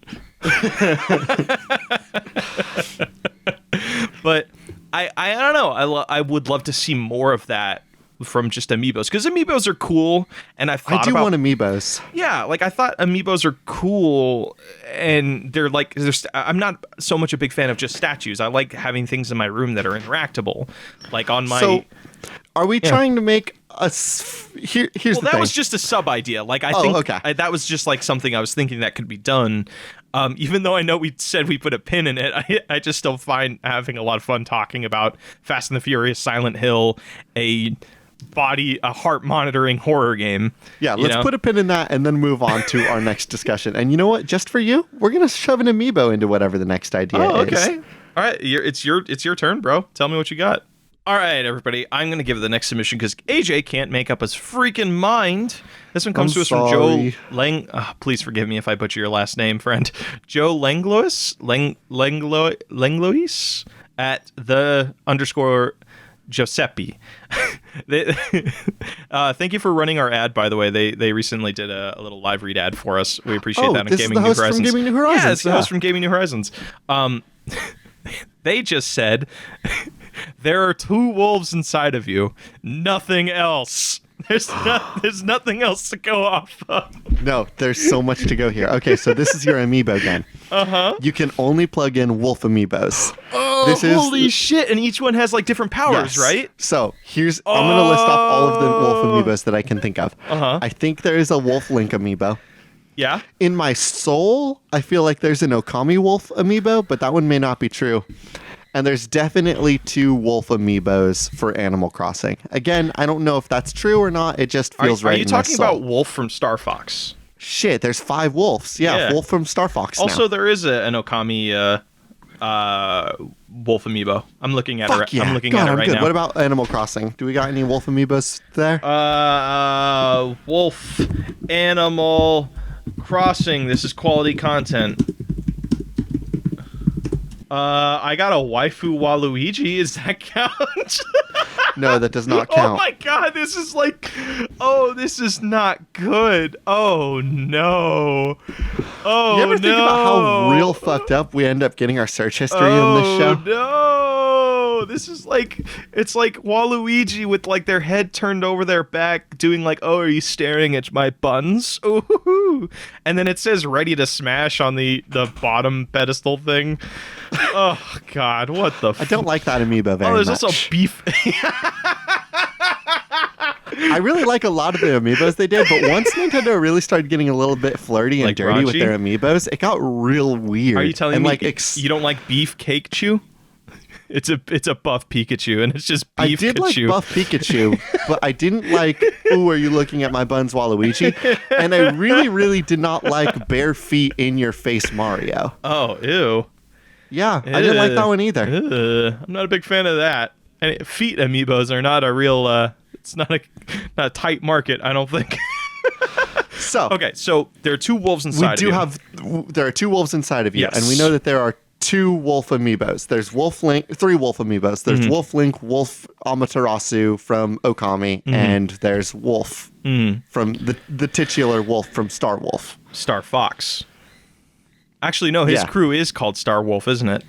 [SPEAKER 2] But I don't know. I would love to see more of that from just amiibos, because amiibos are cool, and I want
[SPEAKER 1] amiibos.
[SPEAKER 2] Yeah, like I thought amiibos are cool, and they're like, I'm not so much a big fan of just statues. I like having things in my room that are interactable, like on my.
[SPEAKER 1] So, are we trying to make here's the thing.
[SPEAKER 2] That was just a sub idea. Like I think that was just like something I was thinking that could be done. Even though I know we said we put a pin in it, I just still find having a lot of fun talking about Fast and the Furious, Silent Hill, a heart monitoring horror game.
[SPEAKER 1] Yeah, let's put a pin in that and then move on to our next discussion. And you know what? Just for you, we're gonna shove an amiibo into whatever the next idea is.
[SPEAKER 2] Okay. All right, it's your turn, bro. Tell me what you got. All right, everybody. I'm gonna give the next submission because AJ can't make up his freaking mind. This one comes to us from Joe Lang. Please forgive me if I butcher your last name, friend. Joe Langlois at the _ Giuseppe. Thank you for running our ad, by the way. They recently did a little live read ad for us. We appreciate that on Gaming New Horizons.
[SPEAKER 1] From Gaming New Horizons.
[SPEAKER 2] Yeah, it's the host from Gaming New Horizons. They just said, there are 2 wolves inside of you. Nothing else. There's nothing else to go off of.
[SPEAKER 1] No, there's so much to go here. Okay, so this is your amiibo game.
[SPEAKER 2] Uh-huh.
[SPEAKER 1] You can only plug in wolf amiibos.
[SPEAKER 2] Oh, holy shit. And each one has like different powers, right?
[SPEAKER 1] So I'm going to list off all of the wolf amiibos that I can think of.
[SPEAKER 2] Uh-huh.
[SPEAKER 1] I think there is a wolf Link amiibo.
[SPEAKER 2] Yeah?
[SPEAKER 1] In my soul, I feel like there's an Okami wolf amiibo, but that one may not be true. And there's definitely 2 wolf amiibos for Animal Crossing. Again, I don't know if that's true or not. It just feels right in my soul.
[SPEAKER 2] Are you talking about Wolf from Star Fox?
[SPEAKER 1] Shit, there's 5 wolves. Yeah, Wolf from Star Fox now.
[SPEAKER 2] Also, there is an Okami wolf amiibo. I'm looking at it. I'm looking at it right now.
[SPEAKER 1] What about Animal Crossing? Do we got any wolf amiibos there?
[SPEAKER 2] Wolf Animal Crossing. This is quality content. I got a waifu Waluigi. Does that count?
[SPEAKER 1] No, that does not count.
[SPEAKER 2] Oh my god, this is not good. Oh no. Oh no.
[SPEAKER 1] You ever think about how real fucked up we end up getting our search history in this show?
[SPEAKER 2] No. This is it's like Waluigi with like their head turned over their back doing like, oh, are you staring at my buns? Ooh. And then it says ready to smash on the bottom pedestal thing. Oh god, what the
[SPEAKER 1] I don't like that amiibo very much.
[SPEAKER 2] There's also beef.
[SPEAKER 1] I really like a lot of the amiibos they did, but once Nintendo really started getting a little bit flirty and dirty with their amiibos, it got real weird.
[SPEAKER 2] Are you telling me you don't like Beef Cake Chew? It's a buff Pikachu, and it's just beef.
[SPEAKER 1] I did like buff Pikachu, but I didn't like, ooh, are you looking at my buns, Waluigi? And I really, really did not like bare feet in your face Mario.
[SPEAKER 2] Oh, ew.
[SPEAKER 1] Yeah, I didn't like that one either.
[SPEAKER 2] I'm not a big fan of that. And feet amiibos are not a real, it's not a tight market, I don't think. So there are 2 wolves inside of you.
[SPEAKER 1] There are 2 wolves inside of you,
[SPEAKER 2] yes.
[SPEAKER 1] And we know that there are 2 wolf amiibos. There's 3 wolf amiibos. There's Wolf Link, Wolf Amaterasu from Okami, and there's Wolf from the titular wolf from Star Wolf.
[SPEAKER 2] Star Fox. Actually, no, his crew is called Star Wolf, isn't it?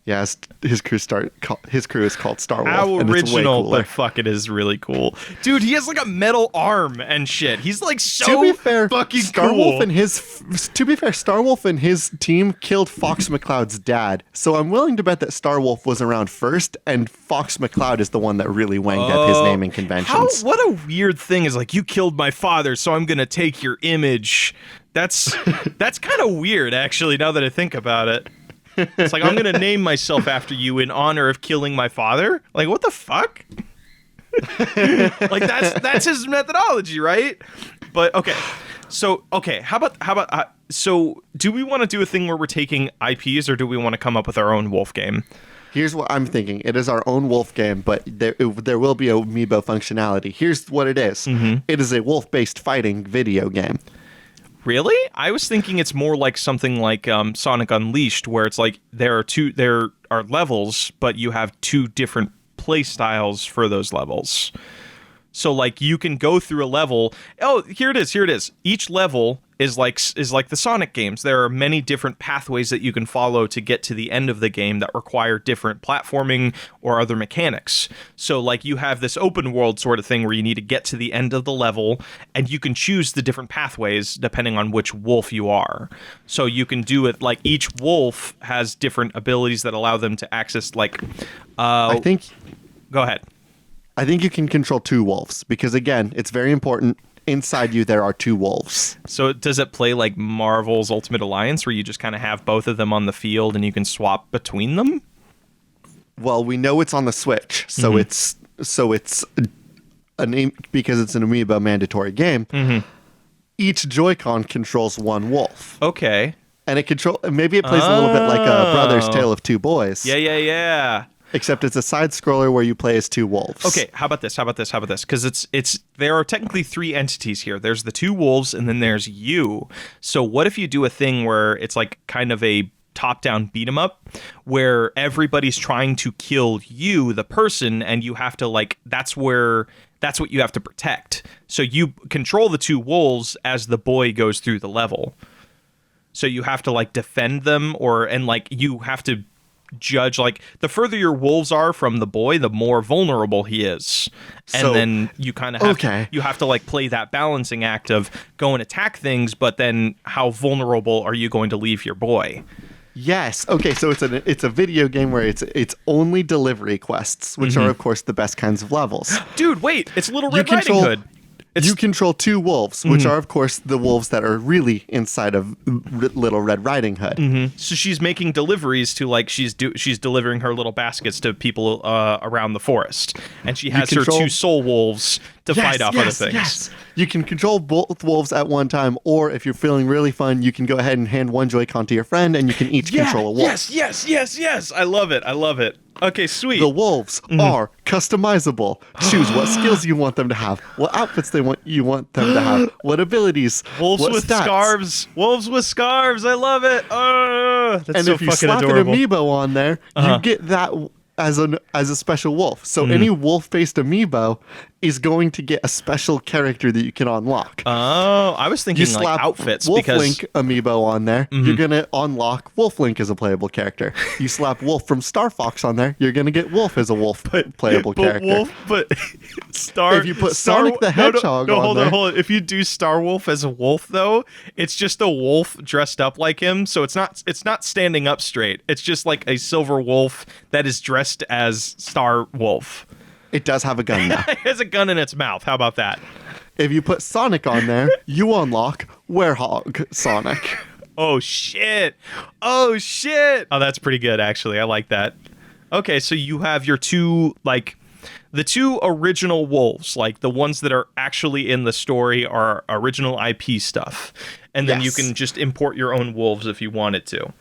[SPEAKER 1] Yeah, his crew is called Star Wolf.
[SPEAKER 2] How
[SPEAKER 1] and it's way
[SPEAKER 2] original,
[SPEAKER 1] cooler.
[SPEAKER 2] but fuck, it is really cool. Dude, he has like a metal arm and shit. He's like so
[SPEAKER 1] to be fair,
[SPEAKER 2] fucking
[SPEAKER 1] Star
[SPEAKER 2] cool.
[SPEAKER 1] Wolf and Star Wolf and his team killed Fox McCloud's dad. So I'm willing to bet that Star Wolf was around first, and Fox McCloud is the one that really wanged up his naming conventions.
[SPEAKER 2] What a weird thing is like, you killed my father, so I'm gonna take your image. That's kind of weird, actually, now that I think about it. It's like, I'm going to name myself after you in honor of killing my father? Like, what the fuck? Like, that's his methodology, right? But, okay. So, how about, so do we want to do a thing where we're taking IPs, or do we want to come up with our own wolf game?
[SPEAKER 1] Here's what I'm thinking. It is our own wolf game, but there will be amiibo functionality. Here's what it is.
[SPEAKER 2] Mm-hmm.
[SPEAKER 1] It is a wolf-based fighting video game.
[SPEAKER 2] Really? I was thinking it's more like something like Sonic Unleashed, where it's like there are levels, but you have two different play styles for those levels. So like you can go through a level. Oh, here it is. Each level is like the Sonic games. There are many different pathways that you can follow to get to the end of the game that require different platforming or other mechanics. So like you have this open world sort of thing where you need to get to the end of the level, and you can choose the different pathways depending on which wolf you are. So you can do it like each wolf has different abilities that allow them to access like
[SPEAKER 1] I think
[SPEAKER 2] go ahead.
[SPEAKER 1] I think you can control two wolves because, again, it's very important. Inside you, there are two wolves.
[SPEAKER 2] So does it play like Marvel's Ultimate Alliance, where you just kind of have both of them on the field and you can swap between them?
[SPEAKER 1] Well, we know it's on the Switch, so it's because it's an Amiibo mandatory game.
[SPEAKER 2] Mm-hmm.
[SPEAKER 1] Each Joy-Con controls one wolf.
[SPEAKER 2] Okay.
[SPEAKER 1] And maybe it plays a little bit like a Brother's Tale of Two Boys.
[SPEAKER 2] Yeah.
[SPEAKER 1] Except it's a side scroller where you play as two wolves.
[SPEAKER 2] Okay, how about this? Because there are technically three entities here. There's the two wolves, and then there's you. So what if you do a thing where it's like kind of a top-down beat 'em up, where everybody's trying to kill you, the person, and you have to like that's what you have to protect. So you control the two wolves as the boy goes through the level. So you have to like defend them, and like you have to judge, like the further your wolves are from the boy, the more vulnerable he is, and then you kind of have to like play that balancing act of go and attack things, but then how vulnerable are you going to leave your boy?
[SPEAKER 1] Yes. Okay. So it's a video game where it's only delivery quests, which are of course the best kinds of levels.
[SPEAKER 2] Dude, wait! It's Little Red Riding Hood.
[SPEAKER 1] You control two wolves, which are, of course, the wolves that are really inside of Little Red Riding Hood.
[SPEAKER 2] Mm-hmm. So she's making deliveries to, like, she's delivering her little baskets to people around the forest. And she has her two soul wolves to fight off other things. Yes.
[SPEAKER 1] You can control both wolves at one time, or if you're feeling really fun, you can go ahead and hand one Joy-Con to your friend, and you can each control a wolf.
[SPEAKER 2] Yes. I love it. Okay, sweet.
[SPEAKER 1] The wolves are customizable. Choose what skills you want them to have, what outfits you want them to have, what abilities,
[SPEAKER 2] wolves
[SPEAKER 1] what
[SPEAKER 2] with
[SPEAKER 1] stats.
[SPEAKER 2] scarves. Wolves with scarves. I love it. That's
[SPEAKER 1] and
[SPEAKER 2] so
[SPEAKER 1] if you
[SPEAKER 2] fucking
[SPEAKER 1] slap
[SPEAKER 2] adorable.
[SPEAKER 1] an amiibo on there, you get that as a special wolf. So any wolf-based amiibo is going to get a special character that you can unlock.
[SPEAKER 2] Oh, I was thinking
[SPEAKER 1] You
[SPEAKER 2] like
[SPEAKER 1] slap
[SPEAKER 2] outfits
[SPEAKER 1] Wolf
[SPEAKER 2] because
[SPEAKER 1] Link amiibo on there, you're gonna unlock Wolf Link as a playable character. You slap Wolf from Star Fox on there, you're gonna get Wolf as a wolf playable character. If you put Sonic the Hedgehog on
[SPEAKER 2] hold
[SPEAKER 1] there,
[SPEAKER 2] on. If you do Star Wolf as a wolf, though, it's just a wolf dressed up like him, so it's not standing up straight. It's just like a silver wolf that is dressed as Star Wolf.
[SPEAKER 1] it does have a gun now.
[SPEAKER 2] It has a gun in its mouth. How about that?
[SPEAKER 1] If you put Sonic on there, you unlock Werehog Sonic.
[SPEAKER 2] Oh shit! Oh, that's pretty good, actually. I like that. Okay, so you have your two, like, the two original wolves, like the ones that are actually in the story are original IP stuff. And then you can just import your own wolves if you wanted to.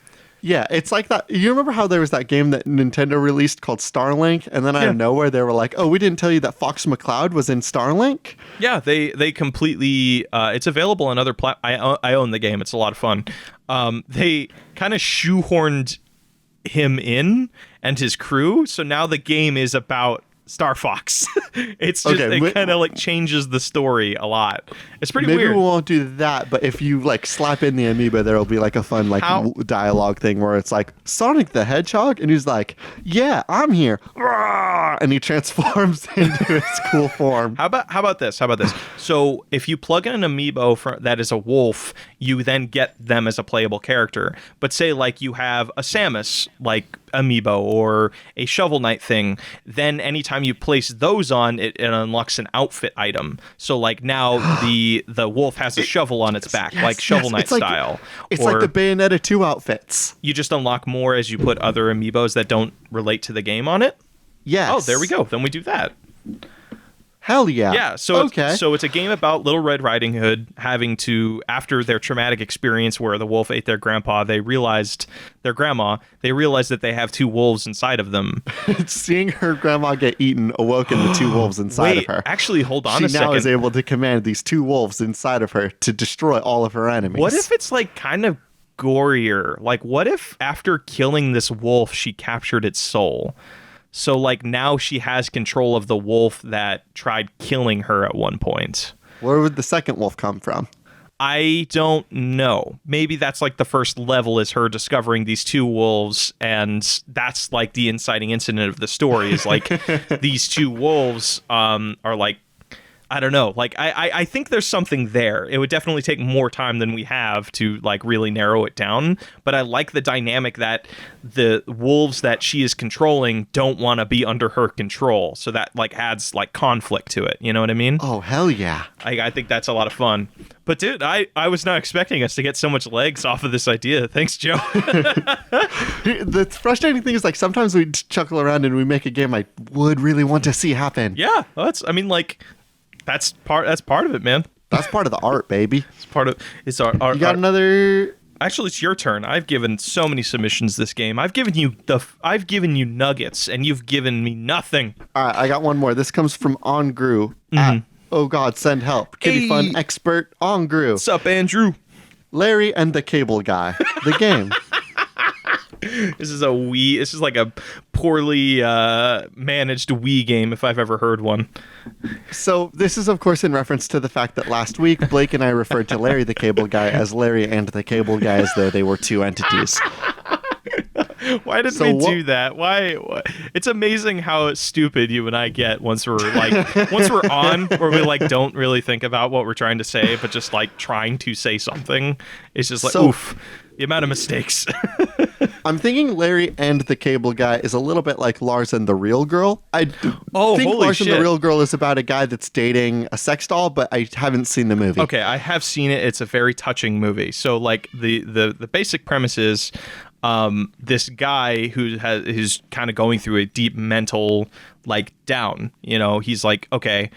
[SPEAKER 1] Yeah, it's like that. You remember how there was that game that Nintendo released called Starlink? And then out of nowhere, they were like, oh, we didn't tell you that Fox McCloud was in Starlink?
[SPEAKER 2] Yeah, they completely... it's available on other I own the game. It's a lot of fun. They kind of shoehorned him in and his crew. So now the game is about Star Fox. It's just
[SPEAKER 1] Okay,
[SPEAKER 2] it kind of like changes the story a lot. It's pretty
[SPEAKER 1] Maybe
[SPEAKER 2] weird.
[SPEAKER 1] we won't do that, but if you like slap in the amiibo, there'll be like a fun like dialogue thing where it's like Sonic the Hedgehog, and he's like, "Yeah, I'm here," and he transforms into his cool form.
[SPEAKER 2] How about this? So if you plug in an amiibo that is a wolf, you then get them as a playable character. But say like you have a Samus like amiibo or a Shovel Knight thing, then anytime you place those on, it unlocks an outfit item. So like now the wolf has a shovel on its back, like Shovel Knight style.
[SPEAKER 1] It's like the Bayonetta 2 outfits.
[SPEAKER 2] You just unlock more as you put other amiibos that don't relate to the game on it.
[SPEAKER 1] Yes.
[SPEAKER 2] Oh, there we go. Then we do that.
[SPEAKER 1] Hell yeah.
[SPEAKER 2] Yeah, so it's a game about Little Red Riding Hood having to, after their traumatic experience where the wolf ate their grandma, they realized that they have two wolves inside of them.
[SPEAKER 1] Seeing her grandma get eaten awoken the two wolves inside of her.
[SPEAKER 2] Actually, hold on a second.
[SPEAKER 1] She now is able to command these two wolves inside of her to destroy all of her enemies.
[SPEAKER 2] What if it's like kind of gorier? Like what if after killing this wolf, she captured its soul? So, like, now she has control of the wolf that tried killing her at one point.
[SPEAKER 1] Where would the second wolf come from?
[SPEAKER 2] I don't know. Maybe that's, like, the first level is her discovering these two wolves, and that's, like, the inciting incident of the story is, like, these two wolves are, like, I don't know. Like, I think there's something there. It would definitely take more time than we have to, like, really narrow it down. But I like the dynamic that the wolves that she is controlling don't want to be under her control. So that, like, adds, like, conflict to it. You know what I mean?
[SPEAKER 1] Oh, hell yeah.
[SPEAKER 2] I think that's a lot of fun. But, dude, I was not expecting us to get so much legs off of this idea. Thanks, Joe.
[SPEAKER 1] The frustrating thing is, like, sometimes we chuckle around and we make a game I would really want to see happen.
[SPEAKER 2] Yeah. That's part of it, man.
[SPEAKER 1] That's part of the art, baby.
[SPEAKER 2] It's our
[SPEAKER 1] You got another...
[SPEAKER 2] Actually, it's your turn. I've given so many submissions this game. I've given you nuggets, and you've given me nothing.
[SPEAKER 1] All right, I got one more. This comes from Ongru at Oh God, Send Help. Kitty Fun Expert Ongru.
[SPEAKER 2] What's up, Andrew?
[SPEAKER 1] Larry and the Cable Guy. The game.
[SPEAKER 2] This is like a poorly managed Wii game if I've ever heard one.
[SPEAKER 1] So this is, of course, in reference to the fact that last week, Blake and I referred to Larry the Cable Guy as Larry and the Cable Guy as though they were two entities.
[SPEAKER 2] Why did we do that? Why? It's amazing how stupid you and I get once we're on, where we like don't really think about what we're trying to say, but just like trying to say something. It's just like, oof, the amount of mistakes.
[SPEAKER 1] I'm thinking Larry and the Cable Guy is a little bit like Lars and the Real Girl. I think Lars and the Real Girl is about a guy that's dating a sex doll, but I haven't seen the movie.
[SPEAKER 2] Okay, I have seen it. It's a very touching movie. So like the basic premise is this guy who's kind of going through a deep mental like down, you know, he's like, okay,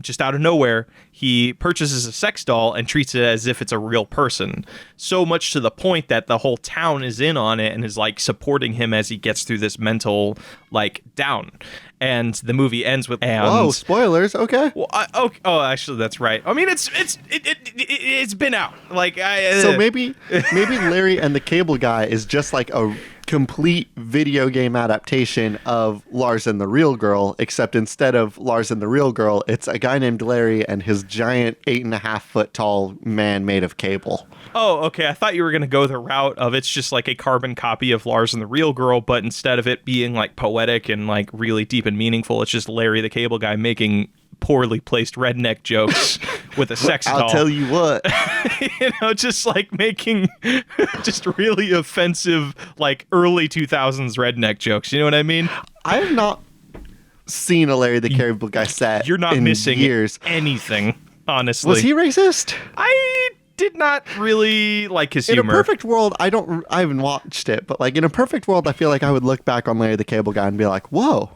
[SPEAKER 2] just out of nowhere, he purchases a sex doll and treats it as if it's a real person. So much to the point that the whole town is in on it and is like supporting him as he gets through this mental like down. And the movie ends with
[SPEAKER 1] whoa, spoilers. Okay.
[SPEAKER 2] Well, actually, that's right. I mean, it's been out. Like,
[SPEAKER 1] so maybe Larry and the Cable Guy is just like a complete video game adaptation of Lars and the Real Girl, except instead of Lars and the Real Girl, it's a guy named Larry and his giant 8.5 foot tall man made of cable.
[SPEAKER 2] Oh, okay. I thought you were going to go the route of it's just like a carbon copy of Lars and the Real Girl, but instead of it being like poetic and like really deep and meaningful, it's just Larry the Cable Guy making poorly placed redneck jokes with a sex doll.
[SPEAKER 1] I'll tell you what.
[SPEAKER 2] You know, just like making just really offensive, like early 2000s redneck jokes. You know what I mean?
[SPEAKER 1] I have not seen a Larry the Cable Guy set.
[SPEAKER 2] You're not missing
[SPEAKER 1] years.
[SPEAKER 2] Anything, honestly.
[SPEAKER 1] Was he racist?
[SPEAKER 2] I did not really like his humor.
[SPEAKER 1] In a perfect world, I haven't watched it, but like in a perfect world, I feel like I would look back on Larry the Cable Guy and be like, whoa,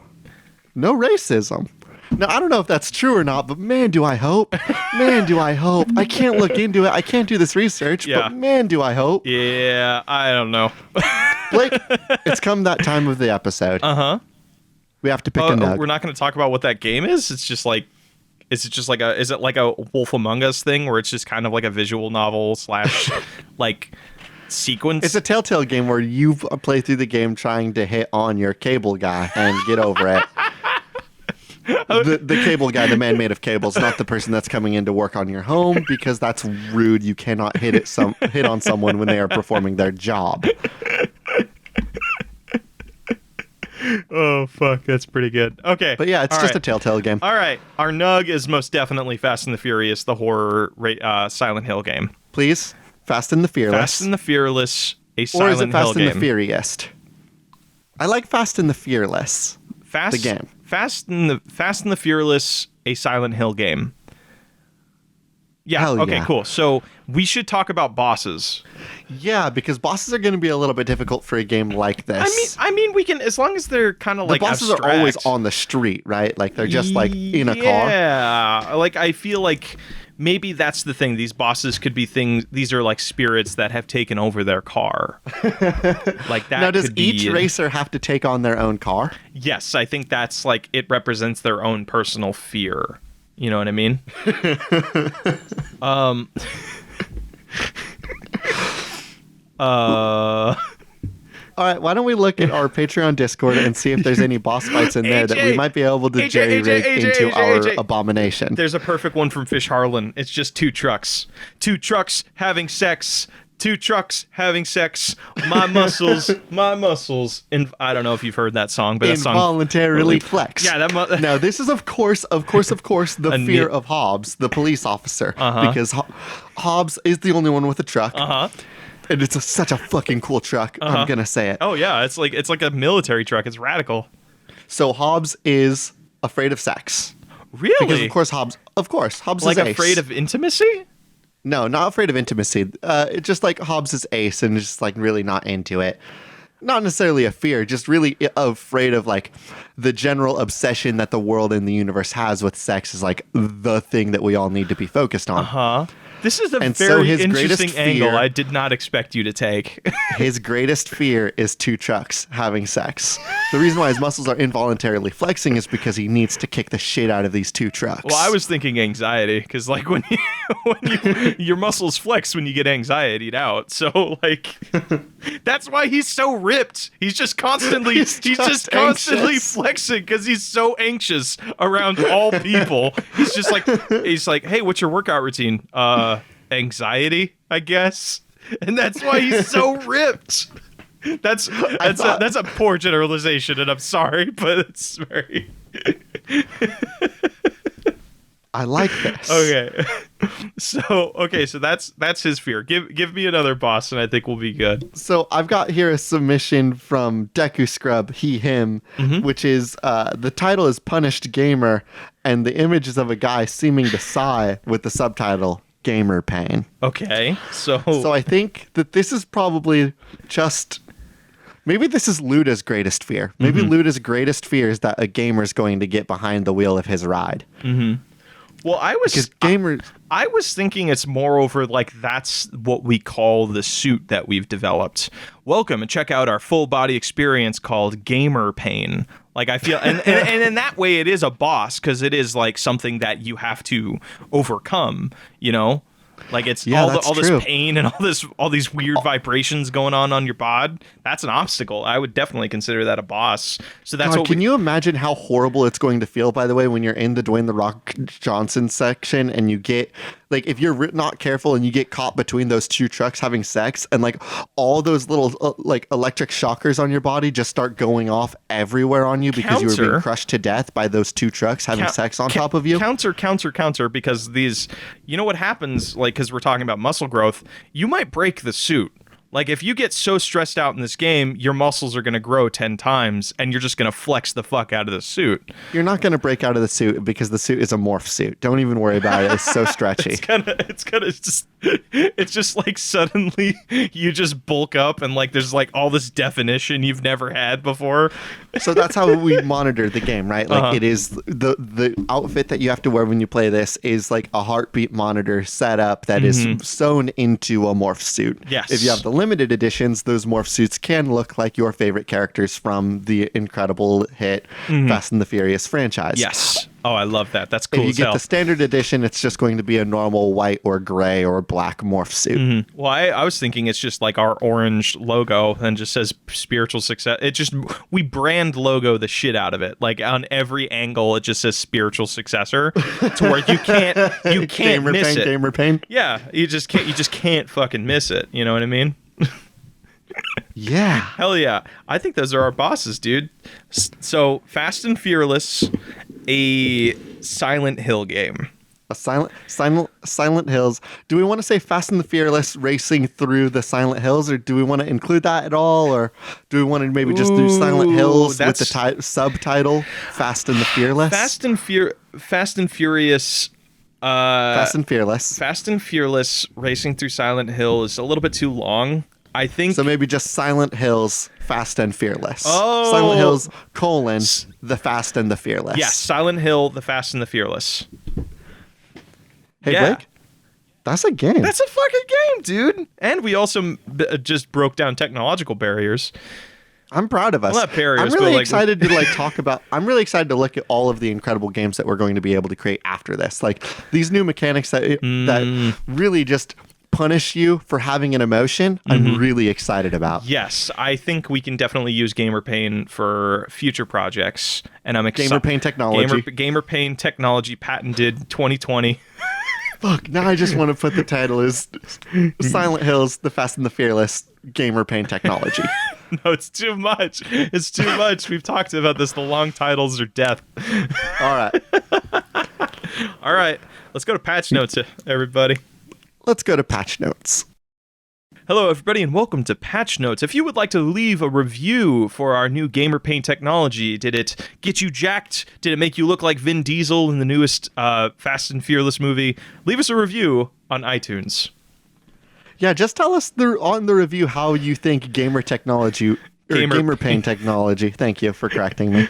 [SPEAKER 1] no racism. Now, I don't know if that's true or not, but man, do I hope. Man, do I hope. I can't look into it. I can't do this research, but man, do I hope.
[SPEAKER 2] Yeah, I don't know.
[SPEAKER 1] Blake, it's come that time of the episode.
[SPEAKER 2] Uh-huh.
[SPEAKER 1] We have to pick a nug.
[SPEAKER 2] We're not going to talk about what that game is? It's just like, is it like a Wolf Among Us thing where it's just kind of like a visual novel / like sequence?
[SPEAKER 1] It's a Telltale game where you play through the game trying to hit on your cable guy and get over it. The cable guy, the man made of cables, not the person that's coming in to work on your home, because that's rude. You cannot hit on someone when they are performing their job.
[SPEAKER 2] Oh, fuck. That's pretty good. Okay.
[SPEAKER 1] But yeah, it's
[SPEAKER 2] All
[SPEAKER 1] just
[SPEAKER 2] right.
[SPEAKER 1] a Telltale game.
[SPEAKER 2] All right. Our nug is most definitely Fast and the Furious, the horror Silent Hill game.
[SPEAKER 1] Please, Fast and the Fearless.
[SPEAKER 2] Fast and the Fearless, a
[SPEAKER 1] Or
[SPEAKER 2] Silent
[SPEAKER 1] is it
[SPEAKER 2] Hill
[SPEAKER 1] Fast
[SPEAKER 2] game.
[SPEAKER 1] and the Furious? I like Fast and the Fearless.
[SPEAKER 2] Fast,
[SPEAKER 1] the game.
[SPEAKER 2] Fast and the Fearless, a Silent Hill game. Yeah.
[SPEAKER 1] Hell
[SPEAKER 2] Okay.
[SPEAKER 1] yeah.
[SPEAKER 2] Cool. So we should talk about bosses.
[SPEAKER 1] Yeah, because bosses are going to be a little bit difficult for a game like this.
[SPEAKER 2] I mean, we can, as long as they're kind of
[SPEAKER 1] the
[SPEAKER 2] like
[SPEAKER 1] bosses
[SPEAKER 2] abstract.
[SPEAKER 1] are always on the street, right? Like they're just like in a car.
[SPEAKER 2] Yeah. Like I feel like maybe that's the thing. These bosses could be things. These are like spirits that have taken over their car. Like that.
[SPEAKER 1] Now, does
[SPEAKER 2] could be,
[SPEAKER 1] each racer have to take on their own car?
[SPEAKER 2] Yes, I think that's like it represents their own personal fear. You know what I mean?
[SPEAKER 1] All right, why don't we look at our Patreon Discord and see if there's any boss fights in there that we might be able to jerry-rig into our abomination.
[SPEAKER 2] There's a perfect one from Fish Harlan. It's just two trucks. Two trucks having sex. Two trucks having sex. My muscles, my muscles. And I don't know if you've heard that song, but that song
[SPEAKER 1] Involuntarily flex.
[SPEAKER 2] Yeah, that
[SPEAKER 1] Now, this is of course, the fear of Hobbs, the police officer, because Hobbs is the only one with a truck. And it's such a fucking cool truck. I'm gonna say it.
[SPEAKER 2] Oh yeah, it's like a military truck. It's radical.
[SPEAKER 1] So Hobbs is afraid of sex.
[SPEAKER 2] Really?
[SPEAKER 1] Because of course, Hobbs
[SPEAKER 2] like
[SPEAKER 1] is ace.
[SPEAKER 2] afraid of intimacy?
[SPEAKER 1] No, not afraid of intimacy. It's just like Hobbs is ace and just like really not into it. Not necessarily a fear, just really afraid of like the general obsession that the world and the universe has with sex is like the thing that we all need to be focused on.
[SPEAKER 2] This is a
[SPEAKER 1] And so
[SPEAKER 2] very
[SPEAKER 1] his
[SPEAKER 2] interesting
[SPEAKER 1] greatest
[SPEAKER 2] angle
[SPEAKER 1] fear-
[SPEAKER 2] I did not expect you to take.
[SPEAKER 1] His greatest fear is two trucks having sex. The reason why his muscles are involuntarily flexing is because he needs to kick the shit out of these two trucks.
[SPEAKER 2] Well, I was thinking anxiety because, like, when your muscles flex when you get anxietied out. So, like, that's why he's so ripped. He's just constantly
[SPEAKER 1] He's just
[SPEAKER 2] constantly
[SPEAKER 1] anxious.
[SPEAKER 2] flexing because he's so anxious around all people. He's like, hey, what's your workout routine? Anxiety, I guess. And that's why he's so ripped. That's a poor generalization, and I'm sorry, but it's very.
[SPEAKER 1] I like this.
[SPEAKER 2] Okay. So that's his fear. Give me another boss, and I think we'll be good.
[SPEAKER 1] So I've got here a submission from Deku Scrub, him, which is the title is Punished Gamer, and the image is of a guy seeming to sigh with the subtitle Gamer Pain.
[SPEAKER 2] Okay. So
[SPEAKER 1] I think that this is probably just maybe this is Luda's greatest fear. Maybe Luda's greatest fear is that a gamer's going to get behind the wheel of his ride.
[SPEAKER 2] well, I was thinking it's moreover like that's what we call the suit that we've developed. Welcome and check out our full body experience called Gamer Pain. Like I feel, and in that way, it is a boss because it is like something that you have to overcome. You know, like it's all this pain and all these weird vibrations going on your bod. That's an obstacle. I would definitely consider that a boss. So that's
[SPEAKER 1] God,
[SPEAKER 2] what.
[SPEAKER 1] Can you imagine how horrible it's going to feel? By the way, when you're in the Dwayne the Rock Johnson section and you get like if you're not careful and you get caught between those two trucks having sex and like all those little like electric shockers on your body just start going off everywhere on you because you were being crushed to death by those two trucks having sex on top of you.
[SPEAKER 2] Counter, because these, you know what happens, like, because we're talking about muscle growth, you might break the suit. Like, if you get so stressed out in this game, your muscles are going to grow 10 times, and you're just going to flex the fuck out of the suit.
[SPEAKER 1] You're not going to break out of the suit because the suit is a morph suit. Don't even worry about it. It's so stretchy.
[SPEAKER 2] It's just like suddenly you just bulk up, and like there's like all this definition you've never had before.
[SPEAKER 1] So that's how we monitor the game, right? Like it is the outfit that you have to wear when you play this is like a heartbeat monitor setup that is sewn into a morph suit.
[SPEAKER 2] Yes.
[SPEAKER 1] If you have the limited editions, those morph suits can look like your favorite characters from the incredible hit Fast and the Furious franchise.
[SPEAKER 2] Yes. Oh, I love that. That's cool
[SPEAKER 1] If you
[SPEAKER 2] as
[SPEAKER 1] get
[SPEAKER 2] hell.
[SPEAKER 1] the standard edition, it's just going to be a normal white or gray or black morph suit.
[SPEAKER 2] Well, I was thinking it's just like our orange logo and just says spiritual success. It just, we brand logo the shit out of it. Like on every angle, it just says spiritual successor to where you can't
[SPEAKER 1] Gamer
[SPEAKER 2] miss
[SPEAKER 1] pain,
[SPEAKER 2] it.
[SPEAKER 1] gamer pain.
[SPEAKER 2] Yeah, you just can't fucking miss it. You know what I mean?
[SPEAKER 1] Yeah.
[SPEAKER 2] Hell yeah. I think those are our bosses, dude. So, Fast and Fearless, a Silent Hill game.
[SPEAKER 1] A Silent Hills. Do we want to say Fast and the Fearless racing through the Silent Hills, or do we want to include that at all, or do we want to maybe just do Silent Hills with the subtitle Fast and the Fearless?
[SPEAKER 2] Fast and Furious.
[SPEAKER 1] Fast and Fearless.
[SPEAKER 2] Fast and Fearless racing through Silent Hill is a little bit too long. I think
[SPEAKER 1] So maybe just Silent Hills, Fast and Fearless.
[SPEAKER 2] Oh.
[SPEAKER 1] Silent Hills, the Fast and the Fearless.
[SPEAKER 2] yes, Silent Hill, the Fast and the Fearless.
[SPEAKER 1] Hey,
[SPEAKER 2] Yeah.
[SPEAKER 1] Blake, that's a game.
[SPEAKER 2] That's a fucking game, dude. And we also just broke down technological barriers.
[SPEAKER 1] I'm proud of us.
[SPEAKER 2] Well, not barriers,
[SPEAKER 1] I'm
[SPEAKER 2] but,
[SPEAKER 1] really
[SPEAKER 2] like,
[SPEAKER 1] excited to talk about. I'm really excited to look at all of the incredible games that we're going to be able to create after this. Like these new mechanics that really just punish you for having an emotion. I'm really excited about.
[SPEAKER 2] Yes, I think we can definitely use Gamer Pain for future projects, and I'm excited.
[SPEAKER 1] Gamer Pain technology.
[SPEAKER 2] Gamer Pain technology patented 2020.
[SPEAKER 1] Fuck, now I just want to put the title as Silent Hills, the Fast and the Fearless, Gamer Pain technology.
[SPEAKER 2] No, it's too much. It's too much. We've talked about this. The long titles are death.
[SPEAKER 1] All right.
[SPEAKER 2] All right, let's go to patch notes, everybody.
[SPEAKER 1] Let's go to patch notes.
[SPEAKER 2] Hello, everybody, and welcome to Patch Notes. If you would like to leave a review for our new Gamer Paint technology, did it get you jacked? Did it make you look like Vin Diesel in the newest Fast and Fearless movie? Leave us a review on iTunes.
[SPEAKER 1] Yeah, just tell us on the review how you think Gamer Paint technology. Thank you for correcting me.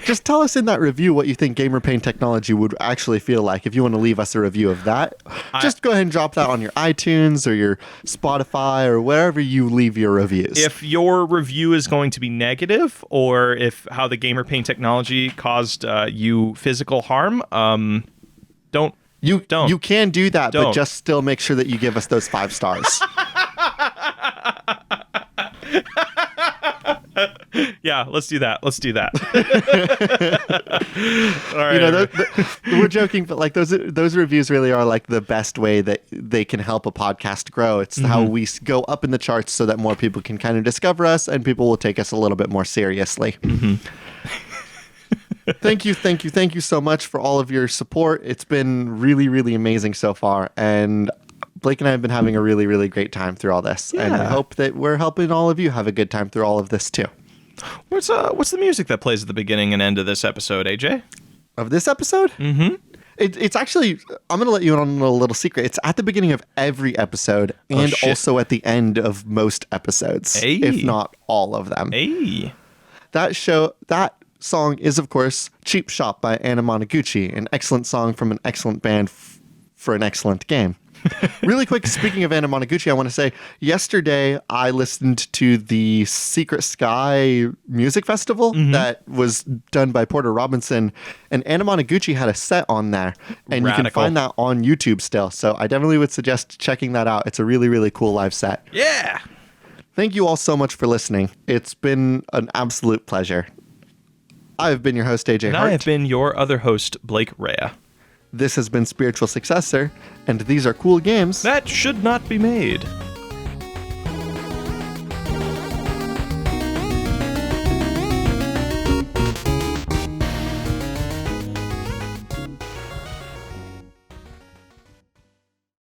[SPEAKER 1] Just tell us in that review what you think Gamer Paint technology would actually feel like. If you want to leave us a review of that, just go ahead and drop that on your iTunes or your Spotify or wherever you leave your reviews.
[SPEAKER 2] If your review is going to be negative, or if how the Gamer Paint technology caused you physical harm, don't.
[SPEAKER 1] You can do that,
[SPEAKER 2] Don't.
[SPEAKER 1] but just still make sure that you give us those 5 stars.
[SPEAKER 2] Yeah, let's do that. All right.
[SPEAKER 1] You know, we're joking, but like those reviews really are like the best way that they can help a podcast grow. It's how we go up in the charts so that more people can kind of discover us and people will take us a little bit more seriously. Thank you so much for all of your support. It's been really, really amazing so far. And Blake and I have been having a really, really great time through all this.
[SPEAKER 2] Yeah.
[SPEAKER 1] And I hope that we're helping all of you have a good time through all of this too.
[SPEAKER 2] What's the music that plays at the beginning and end of this episode, AJ?
[SPEAKER 1] Of this episode? Mm-hmm. It's actually, I'm going to let you in on a little secret. It's at the beginning of every episode and also at the end of most episodes, if not all of them.
[SPEAKER 2] Hey.
[SPEAKER 1] That song is, of course, Cheap Shop by Anna Monoguchi, an excellent song from an excellent band for an excellent game. Really quick, speaking of Anna Monoguchi, I want to say, yesterday I listened to the Secret Sky Music Festival that was done by Porter Robinson, and Anna Monoguchi had a set on there, and you can find that on YouTube still, so I definitely would suggest checking that out. It's a really, really cool live set.
[SPEAKER 2] Yeah!
[SPEAKER 1] Thank you all so much for listening. It's been an absolute pleasure. I've been your host, AJ
[SPEAKER 2] And
[SPEAKER 1] Hart.
[SPEAKER 2] I have been your other host, Blake Rea.
[SPEAKER 1] This has been Spiritual Successor, and these are cool games
[SPEAKER 2] That should not be made.